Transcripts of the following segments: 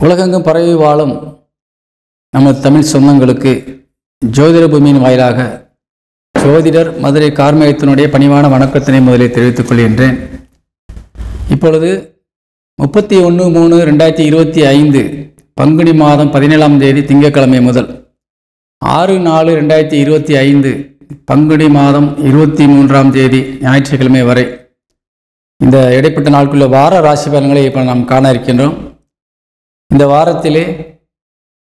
உலகெங்கும் பரவி வாழும் நமது தமிழ் சொந்தங்களுக்கு ஜோதிட பூமியின் வாயிலாக ஜோதிடர் மதுரை கார்மேகத்தினுடைய பணிவான வணக்கத்தினை முதலில் தெரிவித்துக் கொள்கின்றேன். இப்பொழுது 31/3/2025 பங்குனி மாதம் 17ஆம் தேதி திங்கட்கிழமை முதல் 6/4/2025 பங்குனி மாதம் 23ஆம் தேதி ஞாயிற்றுக்கிழமை வரை இந்த இடைப்பட்ட நாட்களுள்ள வார ராசி பலன்களை இப்போ நாம் காண இருக்கின்றோம். இந்த வாரத்திலே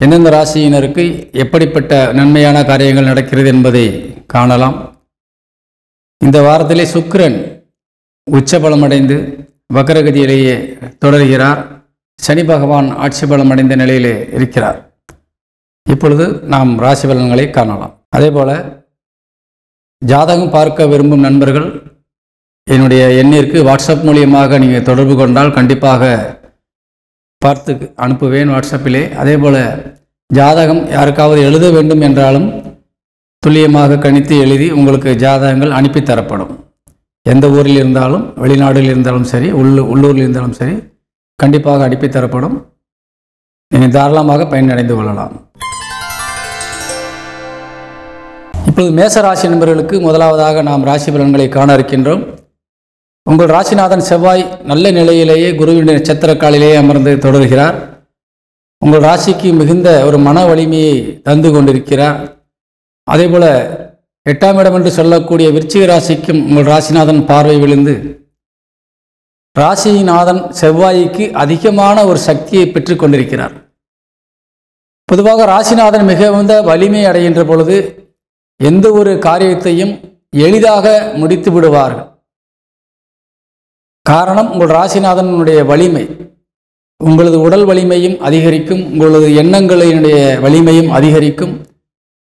எந்தெந்த ராசியினருக்கு எப்படிப்பட்ட நன்மையான காரியங்கள் நடக்கிறது என்பதை காணலாம். இந்த வாரத்திலே சுக்கிரன் உச்சபலமடைந்து வக்ரகதியிலேயே தொடர்கிறார். சனி பகவான் ஆட்சி பலமடைந்த நிலையிலே இருக்கிறார். இப்பொழுது நாம் ராசி பலன்களை காணலாம். அதேபோல் ஜாதகம் பார்க்க விரும்பும் நண்பர்கள் என்னுடைய எண்ணிற்கு வாட்ஸ்அப் மூலியமாக நீங்கள் தொடர்பு கொண்டால் கண்டிப்பாக பார்த்து அனுப்புவேன் வாட்ஸ்அப்பிலே. அதேபோல் ஜாதகம் யாருக்காவது எழுத வேண்டும் என்றாலும் துல்லியமாக கணித்து எழுதி உங்களுக்கு ஜாதகங்கள் அனுப்பி தரப்படும். எந்த ஊரில் இருந்தாலும் வெளிநாடுகளில் இருந்தாலும் சரி, உள்ளூரில் இருந்தாலும் சரி, கண்டிப்பாக அனுப்பி தரப்படும். நீங்கள் தாராளமாக பயனடைந்து கொள்ளலாம். இப்பொழுது மேச ராசி நண்பர்களுக்கு முதலாவதாக நாம் ராசி பலன்களை காண இருக்கின்றோம். உங்கள் ராசிநாதன் செவ்வாய் நல்ல நிலையிலேயே குருவினுடைய நட்சத்திர காலிலேயே அமர்ந்து தொடர்கிறார். உங்கள் ராசிக்கு மிகுந்த ஒரு மன வலிமையை தந்து கொண்டிருக்கிறார். அதேபோல் 8ஆம் இடம் என்று சொல்லக்கூடிய விருச்சிக ராசிக்கும் உங்கள் ராசிநாதன் பார்வை விழுந்து ராசிநாதன் செவ்வாய்க்கு அதிகமான ஒரு சக்தியை பெற்று கொண்டிருக்கிறார். பொதுவாக ராசிநாதன் மிகுந்த வலிமை அடைகின்ற பொழுது எந்த ஒரு காரியத்தையும் எளிதாக முடித்து விடுவார்கள். காரணம், உங்கள் ராசிநாதனுடைய வலிமை. உங்களது உடல் வலிமையும் அதிகரிக்கும், உங்களது எண்ணங்களினுடைய வலிமையும் அதிகரிக்கும்.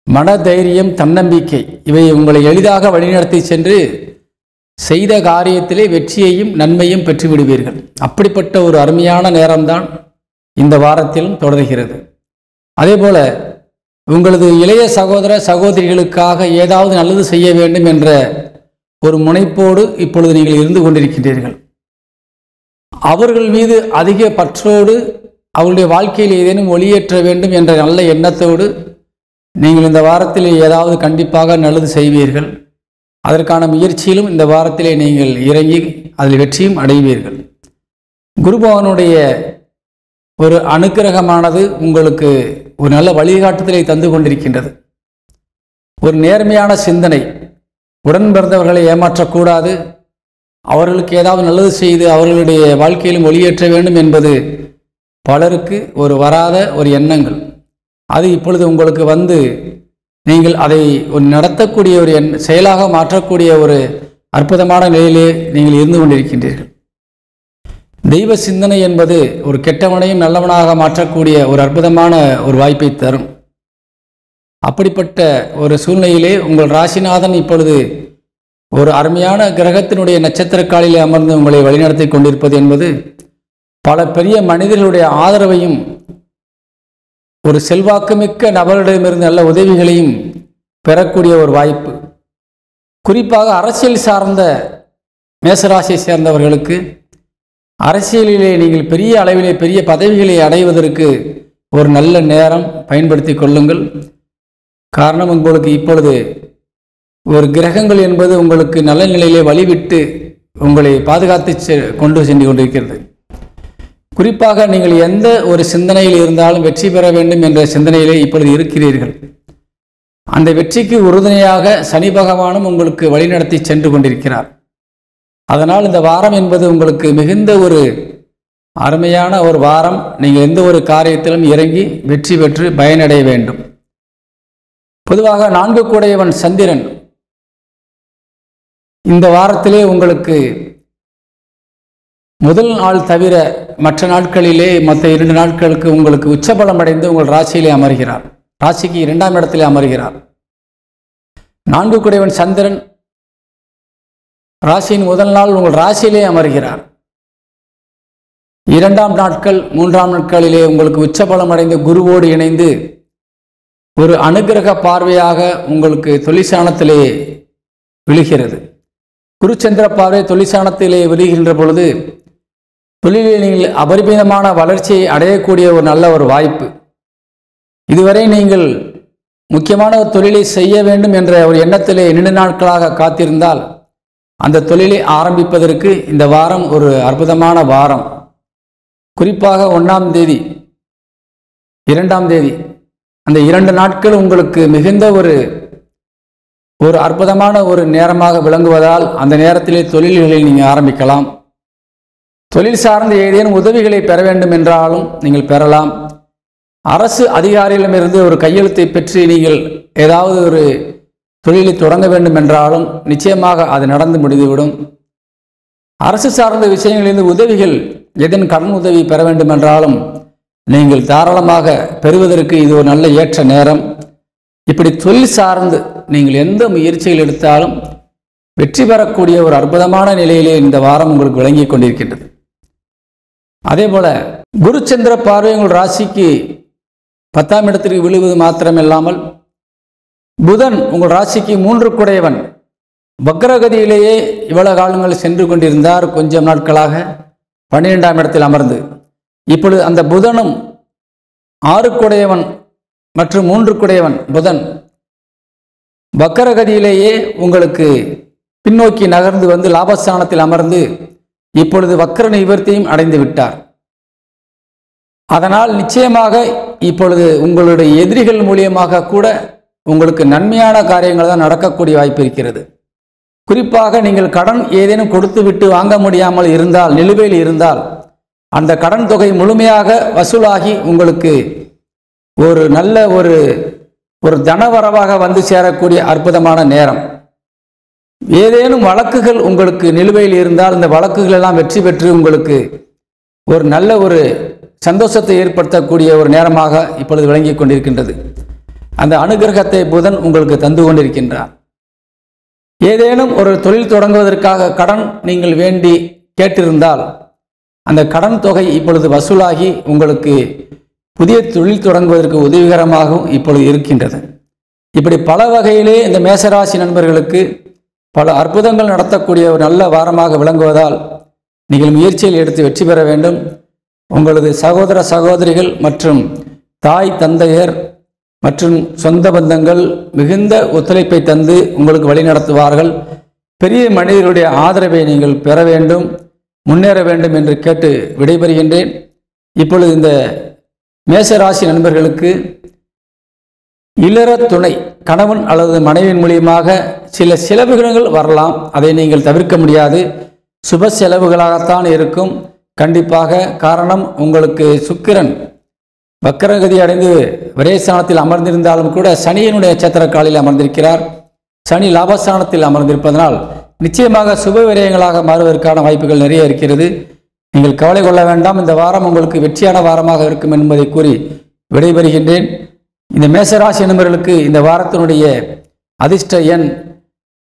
மன தைரியம், தன்னம்பிக்கை இவை உங்களை எளிதாக வழிநடத்தி சென்று செய்த காரியத்திலே வெற்றியையும் நன்மையும் பெற்றுவிடுவீர்கள். அப்படிப்பட்ட ஒரு அருமையான நேரம்தான் இந்த வாரத்திலும் தொடர்கிறது. அதேபோல உங்களது இளைய சகோதர சகோதரிகளுக்காக ஏதாவது நல்லது செய்ய வேண்டும் என்ற ஒரு முனைப்போடு இப்பொழுது நீங்கள் இருந்து கொண்டிருக்கின்றீர்கள். அவர்கள் மீது அதிக பற்றோடு அவருடைய வாழ்க்கையில் ஏதேனும் ஒளியேற்ற வேண்டும் என்ற நல்ல எண்ணத்தோடு நீங்கள் இந்த வாரத்தில் ஏதாவது கண்டிப்பாக நல்லது செய்வீர்கள். அதற்கான முயற்சியிலும் இந்த வாரத்திலே நீங்கள் இறங்கி அதில் வெற்றியும் அடைவீர்கள். குரு பகவானுடைய ஒரு அனுக்கிரகமானது உங்களுக்கு ஒரு நல்ல வழிகாட்டுதலை தந்து கொண்டிருக்கின்றது. ஒரு நேர்மையான சிந்தனை, உடன் பிறந்தவர்களை ஏமாற்றக்கூடாது, அவர்களுக்கு ஏதாவது நல்லது செய்து அவர்களுடைய வாழ்க்கையிலும் ஒளியேற்ற வேண்டும் என்பது பலருக்கு ஒரு வராத ஒரு எண்ணங்கள். அது இப்பொழுது உங்களுக்கு வந்து நீங்கள் அதை நடத்தக்கூடிய ஒரு செயலாக மாற்றக்கூடிய ஒரு அற்புதமான நிலையிலே நீங்கள் இருந்து கொண்டிருக்கின்றீர்கள். தெய்வ சிந்தனை என்பது ஒரு கெட்டவனையும் நல்லவனாக மாற்றக்கூடிய ஒரு அற்புதமான ஒரு வாய்ப்பை தரும். அப்படிப்பட்ட ஒரு சூழ்நிலையிலே உங்கள் ராசிநாதன் இப்பொழுது ஒரு அருமையான கிரகத்தினுடைய நட்சத்திர காலிலே அமர்ந்து உங்களை வழிநடத்தி கொண்டிருப்பது என்பது பல பெரிய மனிதர்களுடைய ஆதரவையும் ஒரு செல்வாக்குமிக்க நபரிடமிருந்து நல்ல உதவிகளையும் பெறக்கூடிய ஒரு வாய்ப்பு. குறிப்பாக அரசியல் சார்ந்த மேசராசியை சேர்ந்தவர்களுக்கு அரசியலிலே நீங்கள் பெரிய அளவிலே பெரிய பதவிகளை அடைவதற்கு ஒரு நல்ல நேரம் பயன்படுத்தி கொள்ளுங்கள். காரணம், உங்களுக்கு இப்பொழுது ஒரு கிரகங்கள் என்பது உங்களுக்கு நல்ல நிலையிலே வழிவிட்டு உங்களை பாதுகாத்து கொண்டு சென்று கொண்டிருக்கிறது. குறிப்பாக நீங்கள் எந்த ஒரு சிந்தனையில் இருந்தாலும் வெற்றி பெற வேண்டும் என்ற சிந்தனையிலே இப்பொழுது இருக்கிறீர்கள். அந்த வெற்றிக்கு உறுதுணையாக சனி பகவானும் உங்களுக்கு வழிநடத்தி சென்று கொண்டிருக்கிறார். அதனால் இந்த வாரம் என்பது உங்களுக்கு மிகுந்த ஒரு அருமையான ஒரு வாரம். நீங்கள் எந்த ஒரு காரியத்திலும் இறங்கி வெற்றி பெற்று பயனடைய வேண்டும். பொதுவாக 4 கூடையவன் சந்திரன் இந்த வாரத்திலே உங்களுக்கு முதல் நாள் தவிர மற்ற நாட்களிலே மற்ற 2 நாட்களுக்கு உங்களுக்கு உச்சபலம் அடைந்து உங்கள் ராசியிலே அமர்கிறார். ராசிக்கு 2ஆம் இடத்திலே அமர்கிறார். 4 கூடையவன் சந்திரன் ராசியின் முதல் நாள் உங்கள் ராசியிலே அமர்கிறார். 2ஆம் நாட்கள் 3ஆம் நாட்களிலே உங்களுக்கு உச்சபலம் அடைந்து குருவோடு இணைந்து ஒரு அனுகிரக பார்வையாக உங்களுக்கு தொழிற்சானத்திலே விழுகிறது. குருச்சந்திர பார்வை தொழிற்சானத்திலே விழுகின்ற பொழுது தொழிலில் நீங்கள் அபரிமிதமான வளர்ச்சியை அடையக்கூடிய ஒரு நல்ல ஒரு வாய்ப்பு. இதுவரை நீங்கள் முக்கியமான ஒரு தொழிலை செய்ய வேண்டும் என்ற ஒரு எண்ணத்திலே நீண்ட நாட்களாக காத்திருந்தால் அந்த தொழிலை ஆரம்பிப்பதற்கு இந்த வாரம் ஒரு அற்புதமான வாரம். குறிப்பாக 1ஆம் தேதி 2ஆம் தேதி அந்த 2 நாட்கள் உங்களுக்கு மிகுந்த ஒரு அற்புதமான ஒரு நேரமாக விளங்குவதால் அந்த நேரத்திலே தொழில்களை நீங்கள் ஆரம்பிக்கலாம். தொழில் சார்ந்த ஏதேனும் உதவிகளை பெற வேண்டும் என்றாலும் நீங்கள் பெறலாம். அரசு அதிகாரிகளிடமிருந்து ஒரு கையெழுத்தை பெற்று நீங்கள் ஏதாவது ஒரு தொழிலை தொடங்க வேண்டும் என்றாலும் நிச்சயமாக அது நடந்து முடிந்துவிடும். அரசு சார்ந்த விஷயங்களிலிருந்து உதவிகள் ஏதேனும் கடன் உதவி பெற வேண்டும் என்றாலும் நீங்கள் தாராளமாக பெறுவதற்கு இது ஒரு நல்ல ஏற்ற நேரம். இப்படி தொழில் சார்ந்து நீங்கள் எந்த முயற்சிகள் எடுத்தாலும் வெற்றி பெறக்கூடிய ஒரு அற்புதமான நிலையிலே இந்த வாரம் உங்களுக்கு விளங்கி கொண்டிருக்கின்றது. அதே போல குருச்சந்திர பார்வை உங்கள் ராசிக்கு 10ஆம் இடத்திற்கு விழுவது மாத்திரமில்லாமல் புதன் உங்கள் ராசிக்கு 3 குடையவன் வக்ரகதியிலேயே இவ்வளவு காலங்கள் சென்று கொண்டிருந்தார். கொஞ்சம் நாட்களாக 12ஆம் இடத்தில் அமர்ந்து இப்பொழுது அந்த புதனும் 6 குடையவன் மற்றும் 3 குடையவன் புதன் வக்கரகதியிலேயே உங்களுக்கு பின்னோக்கி நகர்ந்து வந்து லாபஸ்தானத்தில் அமர்ந்து இப்பொழுது வக்கர நிவர்த்தியும் அடைந்து விட்டார். அதனால் நிச்சயமாக இப்பொழுது உங்களுடைய எதிரிகள் மூலியமாக கூட உங்களுக்கு நன்மையான காரியங்கள் தான் நடக்கக்கூடிய வாய்ப்பு இருக்கிறது. குறிப்பாக நீங்கள் கடன் ஏதேனும் கொடுத்து விட்டு வாங்க முடியாமல் இருந்தால், நிலுவையில் இருந்தால் அந்த கடன் தொகை முழுமையாக வசூலாகி உங்களுக்கு ஒரு நல்ல ஒரு தனவரவாக வந்து சேரக்கூடிய அற்புதமான நேரம். ஏதேனும் வழக்குகள் உங்களுக்கு நிலுவையில் இருந்தால் இந்த வழக்குகள் எல்லாம் வெற்றி பெற்று உங்களுக்கு ஒரு நல்ல ஒரு சந்தோஷத்தை ஏற்படுத்தக்கூடிய ஒரு நேரமாக இப்பொழுது விளங்கி கொண்டிருக்கின்றது. அந்த அனுகிரகத்தை புதன் உங்களுக்கு தந்து கொண்டிருக்கின்றார். ஏதேனும் ஒரு தொழில் தொடங்குவதற்காக கடன் நீங்கள் வேண்டி கேட்டிருந்தால் அந்த கடன் தொகை இப்பொழுது வசூலாகி உங்களுக்கு புதிய தொழில் தொடங்குவதற்கு உதவிகரமாகவும் இப்பொழுது இருக்கின்றது. இப்படி பல வகையிலே இந்த மேசராசி நண்பர்களுக்கு பல அற்புதங்கள் நடத்தக்கூடிய ஒரு நல்ல வாரமாக விளங்குவதால் நீங்கள் முயற்சியில் எடுத்து வெற்றி பெற வேண்டும். உங்களது சகோதர சகோதரிகள் மற்றும் தாய் தந்தையர் மற்றும் சொந்த பந்தங்கள் மிகுந்த ஒத்துழைப்பை தந்து உங்களுக்கு வழிநடத்துவார்கள். பெரிய மனிதர்களுடைய ஆதரவை நீங்கள் பெற வேண்டும், முன்னேற வேண்டும் என்று கேட்டு விடைபெறுகின்றேன். இப்பொழுது இந்த மேசராசி நண்பர்களுக்கு இல்லற துணை கணவன் அல்லது மனைவியின் மூலியமாக சில செலவுகள் வரலாம். அதை நீங்கள் தவிர்க்க முடியாது. சுப செலவுகளாகத்தான் இருக்கும் கண்டிப்பாக. காரணம், உங்களுக்கு சுக்கிரன் வக்கரகதி அடைந்து விரயஸ்தானத்தில் அமர்ந்திருந்தாலும் கூட சனியினுடைய நட்சத்திர காலில் அமர்ந்திருக்கிறார். சனி லாபஸ்தானத்தில் அமர்ந்திருப்பதனால் நிச்சயமாக சுப விரயங்களாக மாறுவதற்கான வாய்ப்புகள் நிறைய இருக்கிறது. நீங்கள் கவலை கொள்ள வேண்டாம். இந்த வாரம் உங்களுக்கு வெற்றியான வாரமாக இருக்கும் என்பதை கூறி விடைபெறுகின்றேன். இந்த மேசராசி நண்பர்களுக்கு இந்த வாரத்தினுடைய அதிர்ஷ்ட எண்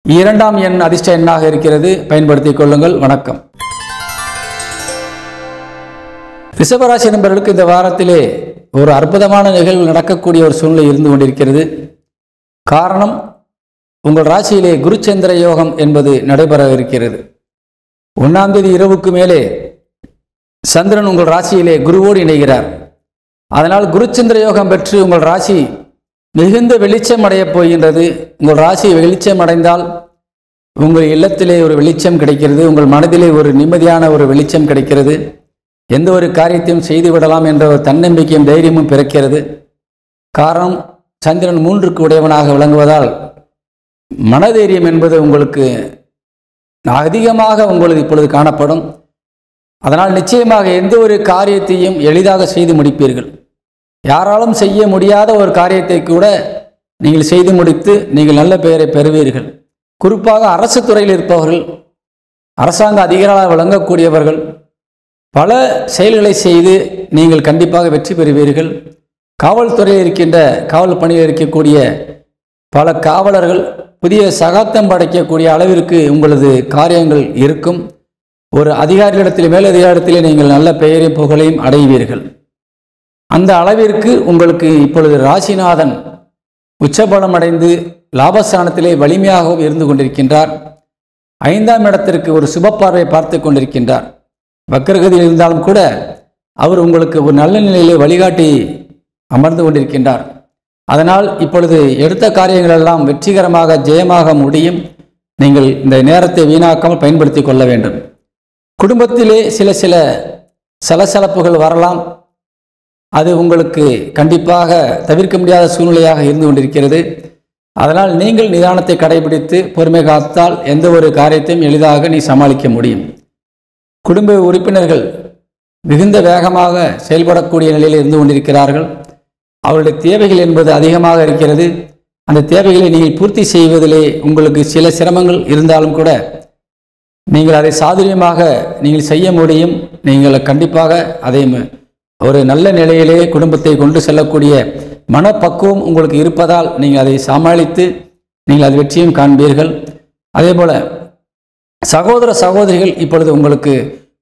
2ஆம் எண் அதிர்ஷ்ட எண்ணாக இருக்கிறது. பயன்படுத்திக் கொள்ளுங்கள். வணக்கம். ரிஷபராசி நண்பர்களுக்கு இந்த வாரத்திலே ஒரு அற்புதமான நிகழ்வு நடக்கக்கூடிய ஒரு சூழ்நிலை இருந்து கொண்டிருக்கிறது. காரணம், உங்கள் ராசியிலே குருச்சந்திர யோகம் என்பது நடைபெற இருக்கிறது. 1ஆம் தேதி இரவுக்கு மேலே சந்திரன் உங்கள் ராசியிலே குருவோடு இணைகிறார். அதனால் குருச்சந்திர யோகம் பெற்று உங்கள் ராசி மிகுந்த வெளிச்சம் அடையப் போகின்றது. உங்கள் ராசி வெளிச்சம் அடைந்தால் உங்கள் இல்லத்திலே ஒரு வெளிச்சம் கிடைக்கிறது. உங்கள் மனதிலே ஒரு நிம்மதியான ஒரு வெளிச்சம் கிடைக்கிறது. எந்த ஒரு காரியத்தையும் செய்துவிடலாம் என்ற ஒரு தன்னம்பிக்கையும் தைரியமும் பிறக்கிறது. காரணம், சந்திரன் 3க்கு உடையவனாக விளங்குவதால் மனதைரியம் என்பது உங்களுக்கு அதிகமாக உங்களுக்கு இப்பொழுது காணப்படும். அதனால் நிச்சயமாக எந்த ஒரு காரியத்தையும் எளிதாக செய்து முடிப்பீர்கள். யாராலும் செய்ய முடியாத ஒரு காரியத்தை கூட நீங்கள் செய்து முடித்து நீங்கள் நல்ல பெயரை பெறுவீர்கள். குறிப்பாக அரசு துறையில் இருப்பவர்கள், அரசாங்க அதிகாரிகளாக விளங்கக்கூடியவர்கள் பல செயல்களை செய்து நீங்கள் கண்டிப்பாக வெற்றி பெறுவீர்கள். காவல்துறையில் இருக்கின்ற காவல் பணியில் இருக்கக்கூடிய பல காவலர்கள் புதிய சகாப்தம் படைக்கக்கூடிய அளவிற்கு உங்களது காரியங்கள் இருக்கும். ஒரு அதிகாரிகளிடத்தில் மேலதிகாரத்திலே நீங்கள் நல்ல பெயரையும் புகழையும் அடைவீர்கள். அந்த அளவிற்கு உங்களுக்கு இப்பொழுது ராசிநாதன் உச்சபலம் அடைந்து லாபஸ்தானத்திலே வலிமையாகவும் இருந்து கொண்டிருக்கின்றார். 5ஆம் இடத்திற்கு ஒரு சுப பார்வை பார்த்து கொண்டிருக்கின்றார். வக்கரகதியில் இருந்தாலும் கூட அவர் உங்களுக்கு ஒரு நல்ல நிலையிலே வழிகாட்டி அமர்ந்து கொண்டிருக்கின்றார். அதனால் இப்பொழுது எடுத்த காரியங்கள் எல்லாம் வெற்றிகரமாக ஜெயமாக முடியும். நீங்கள் இந்த நேரத்தை வீணாக்காமல் பயன்படுத்தி கொள்ள வேண்டும். குடும்பத்திலே சில சலசலப்புகள் வரலாம். அது உங்களுக்கு கண்டிப்பாக தவிர்க்க முடியாத சூழ்நிலையாக இருந்து கொண்டிருக்கிறது. அதனால் நீங்கள் நிதானத்தை கடைபிடித்து பொறுமை காத்தால் எந்த ஒரு காரியத்தையும் எளிதாக நீ சமாளிக்க முடியும். குடும்ப உறுப்பினர்கள் மிகுந்த வேகமாக செயல்படக்கூடிய நிலையில் இருந்து கொண்டிருக்கிறார்கள். அவருடைய தேவைகள் என்பது அதிகமாக இருக்கிறது. அந்த தேவைகளை நீங்கள் பூர்த்தி செய்வதிலே உங்களுக்கு சில சிரமங்கள் இருந்தாலும் கூட நீங்கள் அதை சாதுரியமாக நீங்கள் செய்ய முடியும். நீங்கள் கண்டிப்பாக அதை ஒரு நல்ல நிலையிலே குடும்பத்தை கொண்டு செல்லக்கூடிய மனப்பக்குவம் உங்களுக்கு இருப்பதால் நீங்கள் அதை சமாளித்து நீங்கள் அது வெற்றியும் காண்பீர்கள். அதே போல சகோதர சகோதரிகள் இப்பொழுது உங்களுக்கு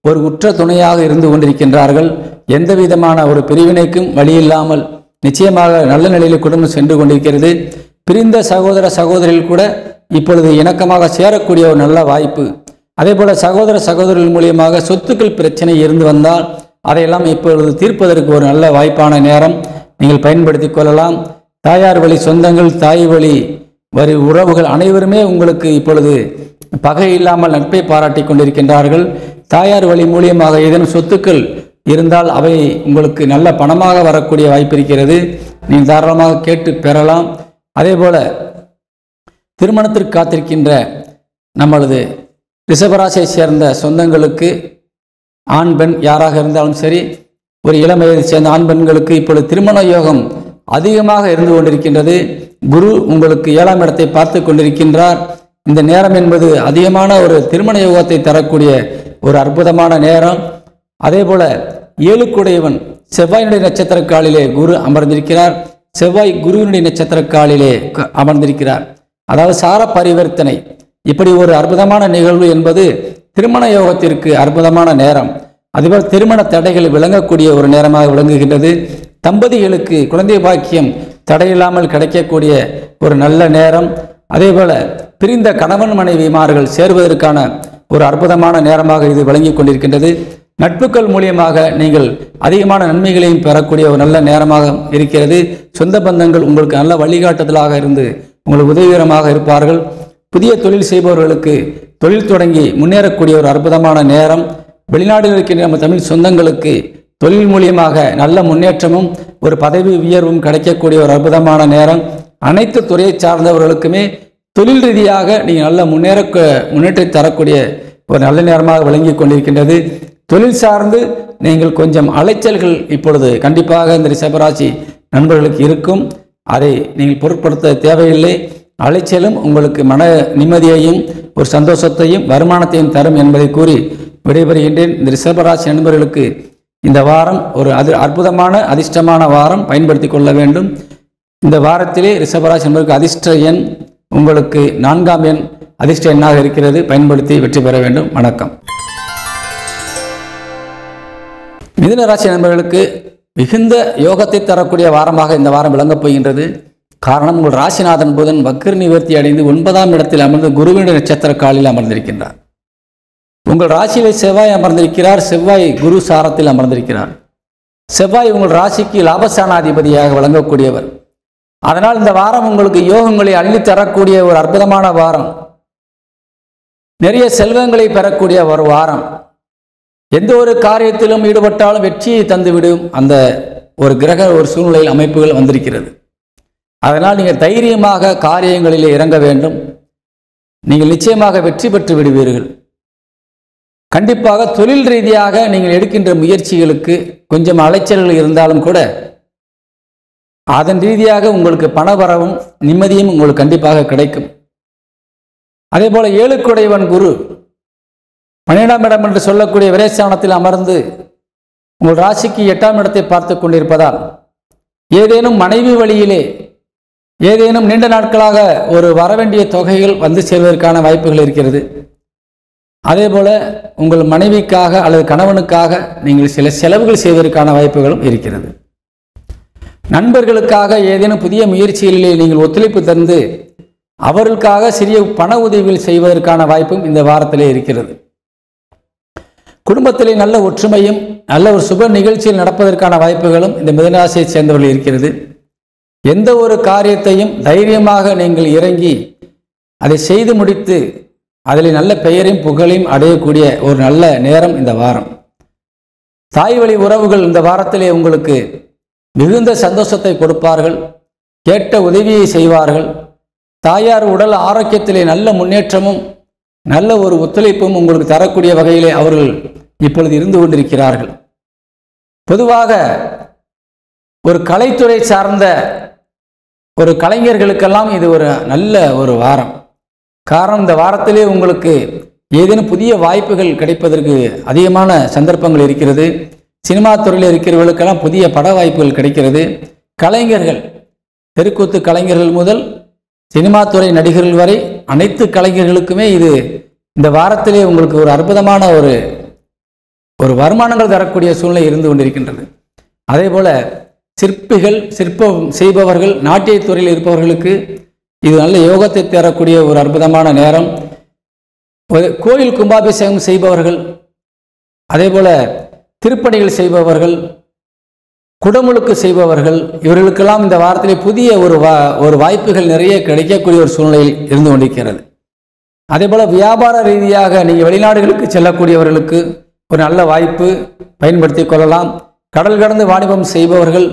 ஒரு உற்ற துணையாக இருந்து கொண்டிருக்கின்றார்கள். எந்த விதமான ஒரு பிரிவினைக்கும் வழி இல்லாமல் நிச்சயமாக நல்ல நிலையில் குடும்பம் சென்று கொண்டிருக்கிறது. பிரிந்த சகோதர சகோதரிகள் கூட இப்பொழுது இணக்கமாக சேரக்கூடிய ஒரு நல்ல வாய்ப்பு. அதே போல சகோதர சகோதரிகள் மூலியமாக சொத்துக்கள் பிரச்சனை இருந்து வந்தால் அதையெல்லாம் இப்பொழுது தீர்ப்பதற்கு ஒரு நல்ல வாய்ப்பான நேரம் நீங்கள் பயன்படுத்தி கொள்ளலாம். தாயார் வழி சொந்தங்கள், தாய் வழி வரி உறவுகள் அனைவருமே உங்களுக்கு இப்பொழுது பகை இல்லாமல் நட்பை பாராட்டி கொண்டிருக்கின்றார்கள். தாயார் வழி மூலியமாக ஏதேனும் சொத்துக்கள் இருந்தால் அவை உங்களுக்கு நல்ல பணமாக வரக்கூடிய வாய்ப்பு இருக்கிறது. நீங்கள் தாராளமாக கேட்டு பெறலாம். அதே போல திருமணத்திற்கு காத்திருக்கின்ற நம்மளது ரிஷபராசியை சேர்ந்த சொந்தங்களுக்கு ஆண் பெண் யாராக இருந்தாலும் சரி, ஒரு இளம் வயதை சேர்ந்த ஆண் பெண்களுக்கு இப்பொழுது திருமண யோகம் அதிகமாக இருந்து கொண்டிருக்கின்றது. குரு உங்களுக்கு 7ஆம் இடத்தை பார்த்து கொண்டிருக்கின்றார். இந்த நேரம் என்பது அதிகமான ஒரு திருமண யோகத்தை தரக்கூடிய ஒரு அற்புதமான நேரம். அதே போல 7க்குடையவன் செவ்வாயினுடைய நட்சத்திர காலிலே குரு அமர்ந்திருக்கிறார். செவ்வாய் குருவினுடைய நட்சத்திர காலிலே அமர்ந்திருக்கிறார். அதாவது சார பரிவர்த்தனை, இப்படி ஒரு அற்புதமான நிகழ்வு என்பது திருமண யோகத்திற்கு அற்புதமான நேரம். அதுபோல் திருமண தடைகள் விளங்கக்கூடிய ஒரு நேரமாக விளங்குகின்றது. தம்பதிகளுக்கு குழந்தை பாக்கியம் தடையில்லாமல் கிடைக்கக்கூடிய ஒரு நல்ல நேரம். அதே போல பிரிந்த கணவன் மனைவிமார்கள் சேர்வதற்கான ஒரு அற்புதமான நேரமாக இது விளங்கி கொண்டிருக்கின்றது. நட்புகள் மூலியமாக நீங்கள் அதிகமான நன்மைகளையும் பெறக்கூடிய ஒரு நல்ல நேரமாக இருக்கிறது. சொந்த பந்தங்கள் உங்களுக்கு நல்ல வழிகாட்டுதலாக இருந்து உங்களுக்கு உதவிகரமாக இருப்பார்கள். புதிய தொழில் செய்பவர்களுக்கு தொழில் தொடங்கி முன்னேறக்கூடிய ஒரு அற்புதமான நேரம். வெளிநாடுகளில் இருக்கின்ற நம்ம தமிழ் சொந்தங்களுக்கு தொழில் மூலியமாக நல்ல முன்னேற்றமும் ஒரு பதவி உயர்வும் கிடைக்கக்கூடிய ஒரு அற்புதமான நேரம். அனைத்து துறையை சார்ந்தவர்களுக்குமே தொழில் ரீதியாக நீங்கள் நல்ல முன்னேற்றத்தை தரக்கூடிய ஒரு நல்ல நேரமாக விளங்கி கொண்டிருக்கின்றது. தொழில் சார்ந்து நீங்கள் கொஞ்சம் அலைச்சல்கள் இப்பொழுது கண்டிப்பாக இந்த ரிஷபராசி நண்பர்களுக்கு இருக்கும். அதை நீங்கள் பொருட்படுத்த தேவையில்லை. அலைச்சலும் உங்களுக்கு மன நிம்மதியையும் ஒரு சந்தோஷத்தையும் வருமானத்தையும் தரும் என்பதை கூறி விடைபெறுகின்றேன். இந்த ரிஷபராசி நண்பர்களுக்கு இந்த வாரம் ஒரு அற்புதமான அதிர்ஷ்டமான வாரம், பயன்படுத்தி கொள்ள வேண்டும். இந்த வாரத்திலே ரிஷபராசி நண்பர்களுக்கு அதிர்ஷ்ட எண் உங்களுக்கு 4ஆம் எண் அதிர்ஷ்ட எண்ணாக இருக்கிறது. பயன்படுத்தி வெற்றி பெற வேண்டும். வணக்கம். மிதுன ராசி நண்பர்களுக்கு மிகுந்த யோகத்தை தரக்கூடிய வாரமாக இந்த வாரம் விளங்கப் போகின்றது. காரணம், உங்கள் ராசிநாதன் புதன் வக்ர நிவர்த்தி அடைந்து 9ஆம் இடத்தில் அமர்ந்து குருவினுடைய நட்சத்திர காலில் அமர்ந்திருக்கின்றார். உங்கள் ராசியிலே செவ்வாய் அமர்ந்திருக்கிறார். செவ்வாய் குரு சாரத்தில் அமர்ந்திருக்கிறார். செவ்வாய் உங்கள் ராசிக்கு லாபஸ்தானாதிபதியாக விளங்கக்கூடியவர். அதனால் இந்த வாரம் உங்களுக்கு யோகங்களை அள்ளி தரக்கூடிய ஒரு அற்புதமான வாரம். நிறைய செல்வங்களை பெறக்கூடிய ஒரு வாரம். எந்த ஒரு காரியத்திலும் ஈடுபட்டாலும் வெற்றியை தந்துவிடும் அந்த ஒரு கிரக ஒரு சூழ்நிலையில் அமைப்புகள் வந்திருக்கிறது. அதனால் நீங்கள் தைரியமாக காரியங்களிலே இறங்க வேண்டும். நீங்கள் நிச்சயமாக வெற்றி பெற்று விடுவீர்கள். கண்டிப்பாக தொழில் ரீதியாக நீங்கள் எடுக்கின்ற முயற்சிகளுக்கு கொஞ்சம் அலைச்சல்கள் இருந்தாலும் கூட அதன் ரீதியாக உங்களுக்கு பணவரவும் நிம்மதியும் உங்களுக்கு கண்டிப்பாக கிடைக்கும். அதே போல 7க்குடையவன் குரு 12ஆம் இடம் என்று சொல்லக்கூடிய விரைஸ்தானத்தில் அமர்ந்து உங்கள் ராசிக்கு 8ஆம் இடத்தை பார்த்து கொண்டிருப்பதால் ஏதேனும் மனைவி வழியிலே ஏதேனும் நீண்ட நாட்களாக ஒரு வரவேண்டிய தொகைகள் வந்து சேர்வதற்கான வாய்ப்புகள் இருக்கிறது. அதே போல உங்கள் மனைவிக்காக அல்லது கணவனுக்காக நீங்கள் சில செலவுகள் செய்வதற்கான வாய்ப்புகளும் இருக்கிறது. நண்பர்களுக்காக ஏதேனும் புதிய முயற்சிகளிலே நீங்கள் ஒத்துழைப்பு தந்து அவர்களுக்காக சிறிய பண உதவிகள் செய்வதற்கான வாய்ப்பும் இந்த வாரத்திலே இருக்கிறது. குடும்பத்திலே நல்ல ஒற்றுமையும் நல்ல ஒரு சுப நிகழ்ச்சியில் நடப்பதற்கான வாய்ப்புகளும் இந்த மிதுனராசியை சேர்ந்தவர்கள் இருக்கிறது. எந்த ஒரு காரியத்தையும் தைரியமாக நீங்கள் இறங்கி அதை செய்து முடித்து அதில் நல்ல பெயரையும் புகழையும் அடையக்கூடிய ஒரு நல்ல நேரம் இந்த வாரம். தாய் வழி உறவுகள் இந்த வாரத்திலே உங்களுக்கு மிகுந்த சந்தோஷத்தை கொடுப்பார்கள். கேட்ட உதவியை செய்வார்கள். தாயார் உடல் ஆரோக்கியத்திலே நல்ல முன்னேற்றமும் நல்ல ஒரு ஒத்துழைப்பும் உங்களுக்கு தரக்கூடிய வகையிலே அவர்கள் இப்பொழுது இருந்து கொண்டிருக்கிறார்கள். பொதுவாக ஒரு கலைத்துறை சார்ந்த ஒரு கலைஞர்களுக்கெல்லாம் இது ஒரு நல்ல ஒரு வாரம். காரணம், இந்த வாரத்திலே உங்களுக்கு ஏதேனும் புதிய வாய்ப்புகள் கிடைப்பதற்கு அதிகமான சந்தர்ப்பங்கள் இருக்கிறது. சினிமா துறையில் இருக்கிறவர்களுக்கெல்லாம் புதிய பட வாய்ப்புகள் கிடைக்கிறது. கலைஞர்கள், தெருக்கூத்து கலைஞர்கள் முதல் சினிமா துறை நடிகர்கள் வரை அனைத்து கலைஞர்களுக்குமே இது இந்த வாரத்திலே உங்களுக்கு ஒரு அற்புதமான ஒரு வருமானங்கள் தரக்கூடிய சூழ்நிலை இருந்து கொண்டிருக்கின்றது. அதே போல சிற்பிகள், சிற்பம் செய்பவர்கள், நாட்டியத்துறையில் இருப்பவர்களுக்கு இது நல்ல யோகத்தை தரக்கூடிய ஒரு அற்புதமான நேரம். கோயில் கும்பாபிஷேகம் செய்பவர்கள், அதே போல திருப்பணிகள் செய்பவர்கள், குடமுழுக்கு செய்பவர்கள், இவர்களுக்கெல்லாம் இந்த வாரத்திலே புதிய ஒரு வாய்ப்புகள் நிறைய கிடைக்கக்கூடிய ஒரு சூழ்நிலையில் இருந்து கொண்டிருக்கிறது. அதே போல வியாபார ரீதியாக நீங்கள் வெளிநாடுகளுக்கு செல்லக்கூடியவர்களுக்கு ஒரு நல்ல வாய்ப்பு பயன்படுத்தி கொள்ளலாம். கடல் கடந்து வாணிபம் செய்பவர்கள்,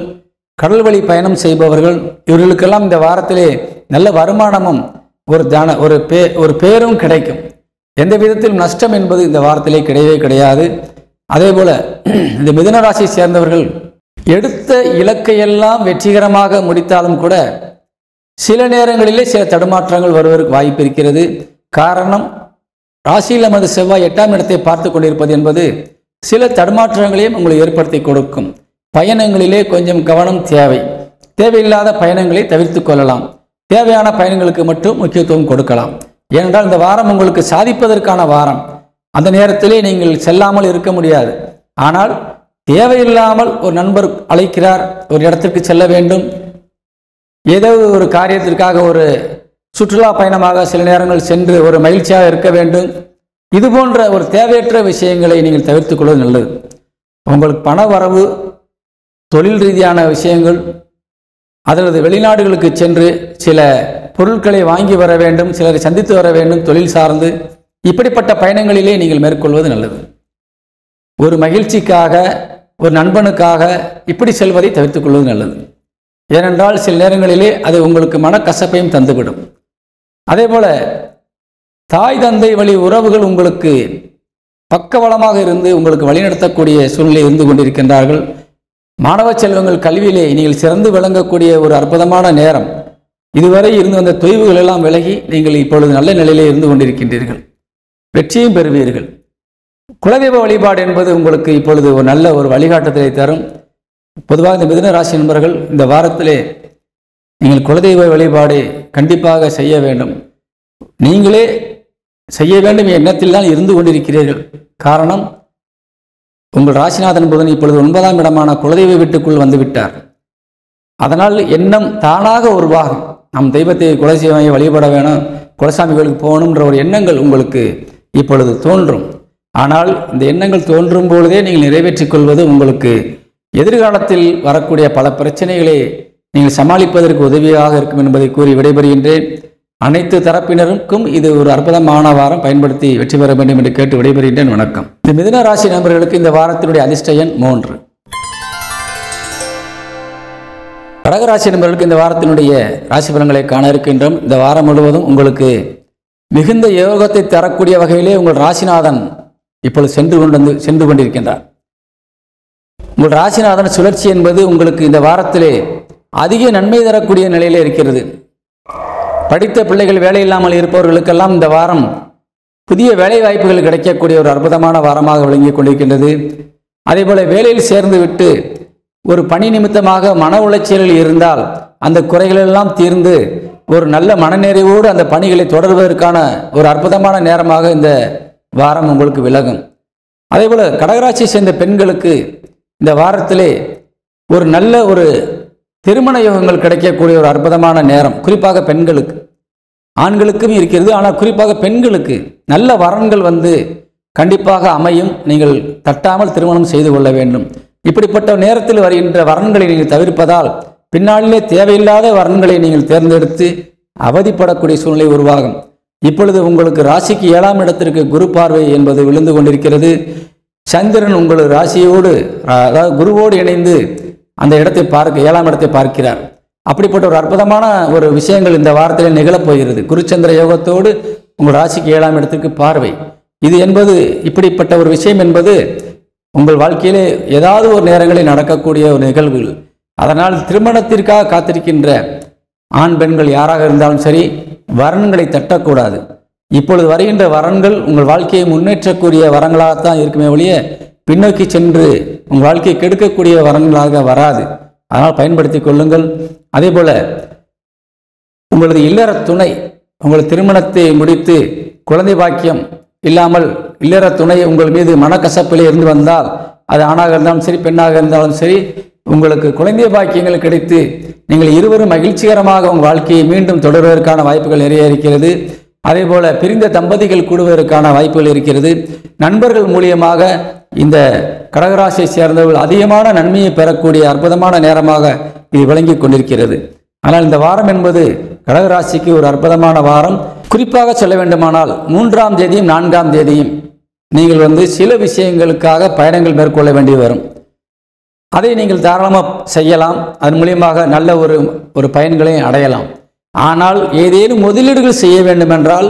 கடல் வழி பயணம் செய்பவர்கள், இவர்களுக்கெல்லாம் இந்த வாரத்திலே நல்ல வருமானமும் ஒரு பேரும் கிடைக்கும். எந்த விதத்திலும் நஷ்டம் என்பது இந்த வாரத்திலே கிடையவே கிடையாது. அதே போல இந்த மிதுன ராசியை சேர்ந்தவர்கள் எடுத்த இலக்கையெல்லாம் வெற்றிகரமாக முடித்தாலும் கூட சில நேரங்களிலே சில தடுமாற்றங்கள் வருவதற்கு வாய்ப்பு இருக்கிறது. காரணம், ராசியில் நமது செவ்வாய் 8ஆம் இடத்தை பார்த்து கொண்டிருப்பது என்பது சில தடுமாற்றங்களையும் உங்களுக்கு ஏற்படுத்தி கொடுக்கும். பயணங்களிலே கொஞ்சம் கவனம் தேவை. தேவையில்லாத பயணங்களை தவிர்த்து கொள்ளலாம். தேவையான பயணங்களுக்கு மட்டும் முக்கியத்துவம் கொடுக்கலாம். ஏனென்றால் இந்த வாரம் உங்களுக்கு சாதிப்பதற்கான வாரம். அந்த நேரத்திலே நீங்கள் செல்லாமல் இருக்க முடியாது. ஆனால் தேவையில்லாமல் ஒரு நண்பர் அழைக்கிறார், ஒரு இடத்திற்கு செல்ல வேண்டும், ஏதோ ஒரு காரியத்திற்காக ஒரு சுற்றுலா பயணமாக சில நேரங்கள் சென்று ஒரு மகிழ்ச்சியாக இருக்க வேண்டும். இது போன்ற ஒரு தேவையற்ற விஷயங்களை நீங்கள் தவிர்த்துக் கொள்வது நல்லது. உங்களுக்கு பண வரவு, தொழில் ரீதியான விஷயங்கள், அல்லது வெளிநாடுகளுக்கு சென்று சில பொருட்களை வாங்கி வர வேண்டும், சிலரை சந்தித்து வர வேண்டும், தொழில் சார்ந்து இப்படிப்பட்ட பயணங்களிலே நீங்கள் மேற்கொள்வது நல்லது. ஒரு மகிழ்ச்சிக்காக, ஒரு நண்பனுக்காக இப்படி செல்வதை தவிர்த்துக் கொள்வது நல்லது. ஏனென்றால் சில நேரங்களிலே அது உங்களுக்கு மனக்கசப்பையும் தந்துவிடும். அதே போல தாய் தந்தை வழி உறவுகள் உங்களுக்கு பக்கபலமாக இருந்து உங்களுக்கு வழிநடத்தக்கூடிய சூழ்நிலை இருந்து கொண்டிருக்கின்றார்கள். மாணவ செல்வங்கள் கல்வியிலே நீங்கள் சிறந்து விளங்கக்கூடிய ஒரு அற்புதமான நேரம். இதுவரை இருந்து வந்த தொய்வுகள் எல்லாம் விலகி நீங்கள் இப்பொழுது நல்ல நிலையிலே இருந்து கொண்டிருக்கின்றீர்கள். வெற்றியும் பெறுவீர்கள். குலதெய்வ வழிபாடு என்பது உங்களுக்கு இப்பொழுது ஒரு நல்ல ஒரு வழிகாட்டுதலை தரும். பொதுவாக இந்த மிதுன ராசி நண்பர்கள் இந்த வாரத்திலே நீங்கள் குலதெய்வ வழிபாடு கண்டிப்பாக செய்ய வேண்டும். நீங்களே செய்ய வேண்டும் எண்ணத்தில் தான் இருந்து கொண்டிருக்கிறீர்கள். காரணம், உங்கள் ராசிநாதன் புதன் இப்பொழுது 9ஆம் இடமான குலதெய்வ வீட்டுக்குள் வந்துவிட்டார். அதனால் எண்ணம் தானாக உருவாகும். நம் தெய்வத்தை குலதெய்வத்தை வழிபட வேணும், குலசாமிகளுக்கு போகணுன்ற ஒரு எண்ணங்கள் உங்களுக்கு இப்பொழுது தோன்றும். ஆனால் இந்த எண்ணங்கள் தோன்றும் பொழுதே நீங்கள் நிறைவேற்றிக் கொள்வது உங்களுக்கு எதிர்காலத்தில் வரக்கூடிய பல பிரச்சனைகளை நீங்கள் சமாளிப்பதற்கு உதவியாக இருக்கும் என்பதை கூறி விடைபெறுகின்றேன். அனைத்து தரப்பினருக்கும் இது ஒரு அற்புதமான வாரம். பயன்படுத்தி வெற்றி பெற வேண்டும் என்று கேட்டு விடைபெறுகின்றேன். வணக்கம். இந்த மிதுன ராசி நண்பர்களுக்கு இந்த வாரத்தினுடைய அதிர்ஷ்ட எண் 3. கடகராசி நண்பர்களுக்கு இந்த வாரத்தினுடைய ராசி பலன்களை காண இருக்கின்றோம். இந்த வாரம் முழுவதும் உங்களுக்கு மிகுந்த யோகத்தை தரக்கூடிய வகையிலே உங்கள் ராசிநாதன் இப்பொழுது சென்று கொண்டிருக்கின்றார். உங்கள் ராசிநாதன் சுழற்சி என்பது உங்களுக்கு இந்த வாரத்திலே அதிக நன்மை தரக்கூடிய நிலையிலே இருக்கிறது. படித்த பிள்ளைகள் வேலை இல்லாமல் இருப்பவர்களுக்கெல்லாம் இந்த வாரம் புதிய வேலை வாய்ப்புகள் கிடைக்கக்கூடிய ஒரு அற்புதமான வாரமாக விளங்கி கொண்டிருக்கின்றது. அதே போல வேலையில் சேர்ந்து விட்டு ஒரு பணி நிமித்தமாக மன உளைச்சலில் இருந்தால் அந்த குறைகளெல்லாம் தீர்ந்து ஒரு நல்ல மனநிறைவோடு அந்த பணிகளை தொடர்வதற்கான ஒரு அற்புதமான நேரமாக இந்த வாரம் உங்களுக்கு விலகும். அதே போல கடகராசியை சேர்ந்த பெண்களுக்கு இந்த வாரத்திலே ஒரு நல்ல ஒரு திருமண யோகங்கள் கிடைக்கக்கூடிய ஒரு அற்புதமான நேரம். குறிப்பாக பெண்களுக்கு, ஆண்களுக்கும் இருக்கிறது, ஆனால் குறிப்பாக பெண்களுக்கு நல்ல வரன்கள் வந்து கண்டிப்பாக அமையும். நீங்கள் தட்டாமல் திருமணம் செய்து கொள்ள வேண்டும். இப்படிப்பட்ட நேரத்தில் வருகின்ற வரன்களை நீங்கள் தவிர்ப்பதால் பின்னாளிலே தேவையில்லாத வரன்களை நீங்கள் தேர்ந்தெடுத்து அவதிப்படக்கூடிய சூழ்நிலை உருவாகும். இப்பொழுது உங்களுக்கு ராசிக்கு 7ஆம் இடத்திற்கு குரு பார்வை என்பது விழுந்து கொண்டிருக்கிறது. சந்திரன் உங்கள் ராசியோடு அதாவது குருவோடு இணைந்து அந்த இடத்தை 7ஆம் இடத்தை பார்க்கிறார். அப்படிப்பட்ட ஒரு அற்புதமான ஒரு விஷயங்கள் இந்த வாரத்தில் நிகழப் போகிறது. குருச்சந்திர யோகத்தோடு உங்கள் ராசிக்கு 7ஆம் இடத்திற்கு பார்வை. இது என்பது இப்படிப்பட்ட ஒரு விஷயம் என்பது உங்கள் வாழ்க்கையிலே ஏதாவது ஒரு நேரங்களில் நடக்கக்கூடிய ஒரு நிகழ்வுகள். அதனால் திருமணத்திற்காக காத்திருக்கின்ற ஆண் பெண்கள் யாராக இருந்தாலும் சரி, வரன்களை தட்டக்கூடாது. இப்பொழுது வருகின்ற வரன்கள் உங்கள் வாழ்க்கையை முன்னேற்றக்கூடிய வரங்களாகத்தான் இருக்குமே ஒழிய பின்னோக்கி சென்று உங்கள் வாழ்க்கையை கெடுக்கக்கூடிய வரங்களாக வராது. அதனால் பயன்படுத்தி கொள்ளுங்கள். அதே போல உங்களது இல்லற துணை உங்கள் திருமணத்தை முடித்து குழந்தை பாக்கியம் இல்லாமல் இல்லற துணை உங்கள் மீது மனக்கசப்பிலே இருந்து வந்தால், அது ஆணாக இருந்தாலும் சரி பெண்ணாக இருந்தாலும் சரி, உங்களுக்கு குழந்தை பாக்கியங்கள் கிடைத்து நீங்கள் இருவரும் மகிழ்ச்சிகரமாக உங்கள் வாழ்க்கையை மீண்டும் தொடர்வதற்கான வாய்ப்புகள் நிறைய இருக்கிறது. அதே போல பிரிந்த தம்பதிகள் கூடுவதற்கான வாய்ப்புகள் இருக்கிறது. நண்பர்கள் மூலியமாக இந்த கடகராசியை சேர்ந்தவர்கள் அதிகமான நன்மையை பெறக்கூடிய அற்புதமான நேரமாக இது விளங்கி கொண்டிருக்கிறது. ஆனால் இந்த வாரம் என்பது கடகராசிக்கு ஒரு அற்புதமான வாரம். குறிப்பாக சொல்ல வேண்டுமானால் 3ஆம் தேதியும் 4ஆம் தேதியும் நீங்கள் சில விஷயங்களுக்காக பயணங்கள் மேற்கொள்ள வேண்டி வரும். அதை நீங்கள் தாராளமாக செய்யலாம். அதன் மூலியமாக நல்ல ஒரு பயன்களை அடையலாம். ஆனால் ஏதேனும் முதலீடுகள் செய்ய வேண்டுமென்றால்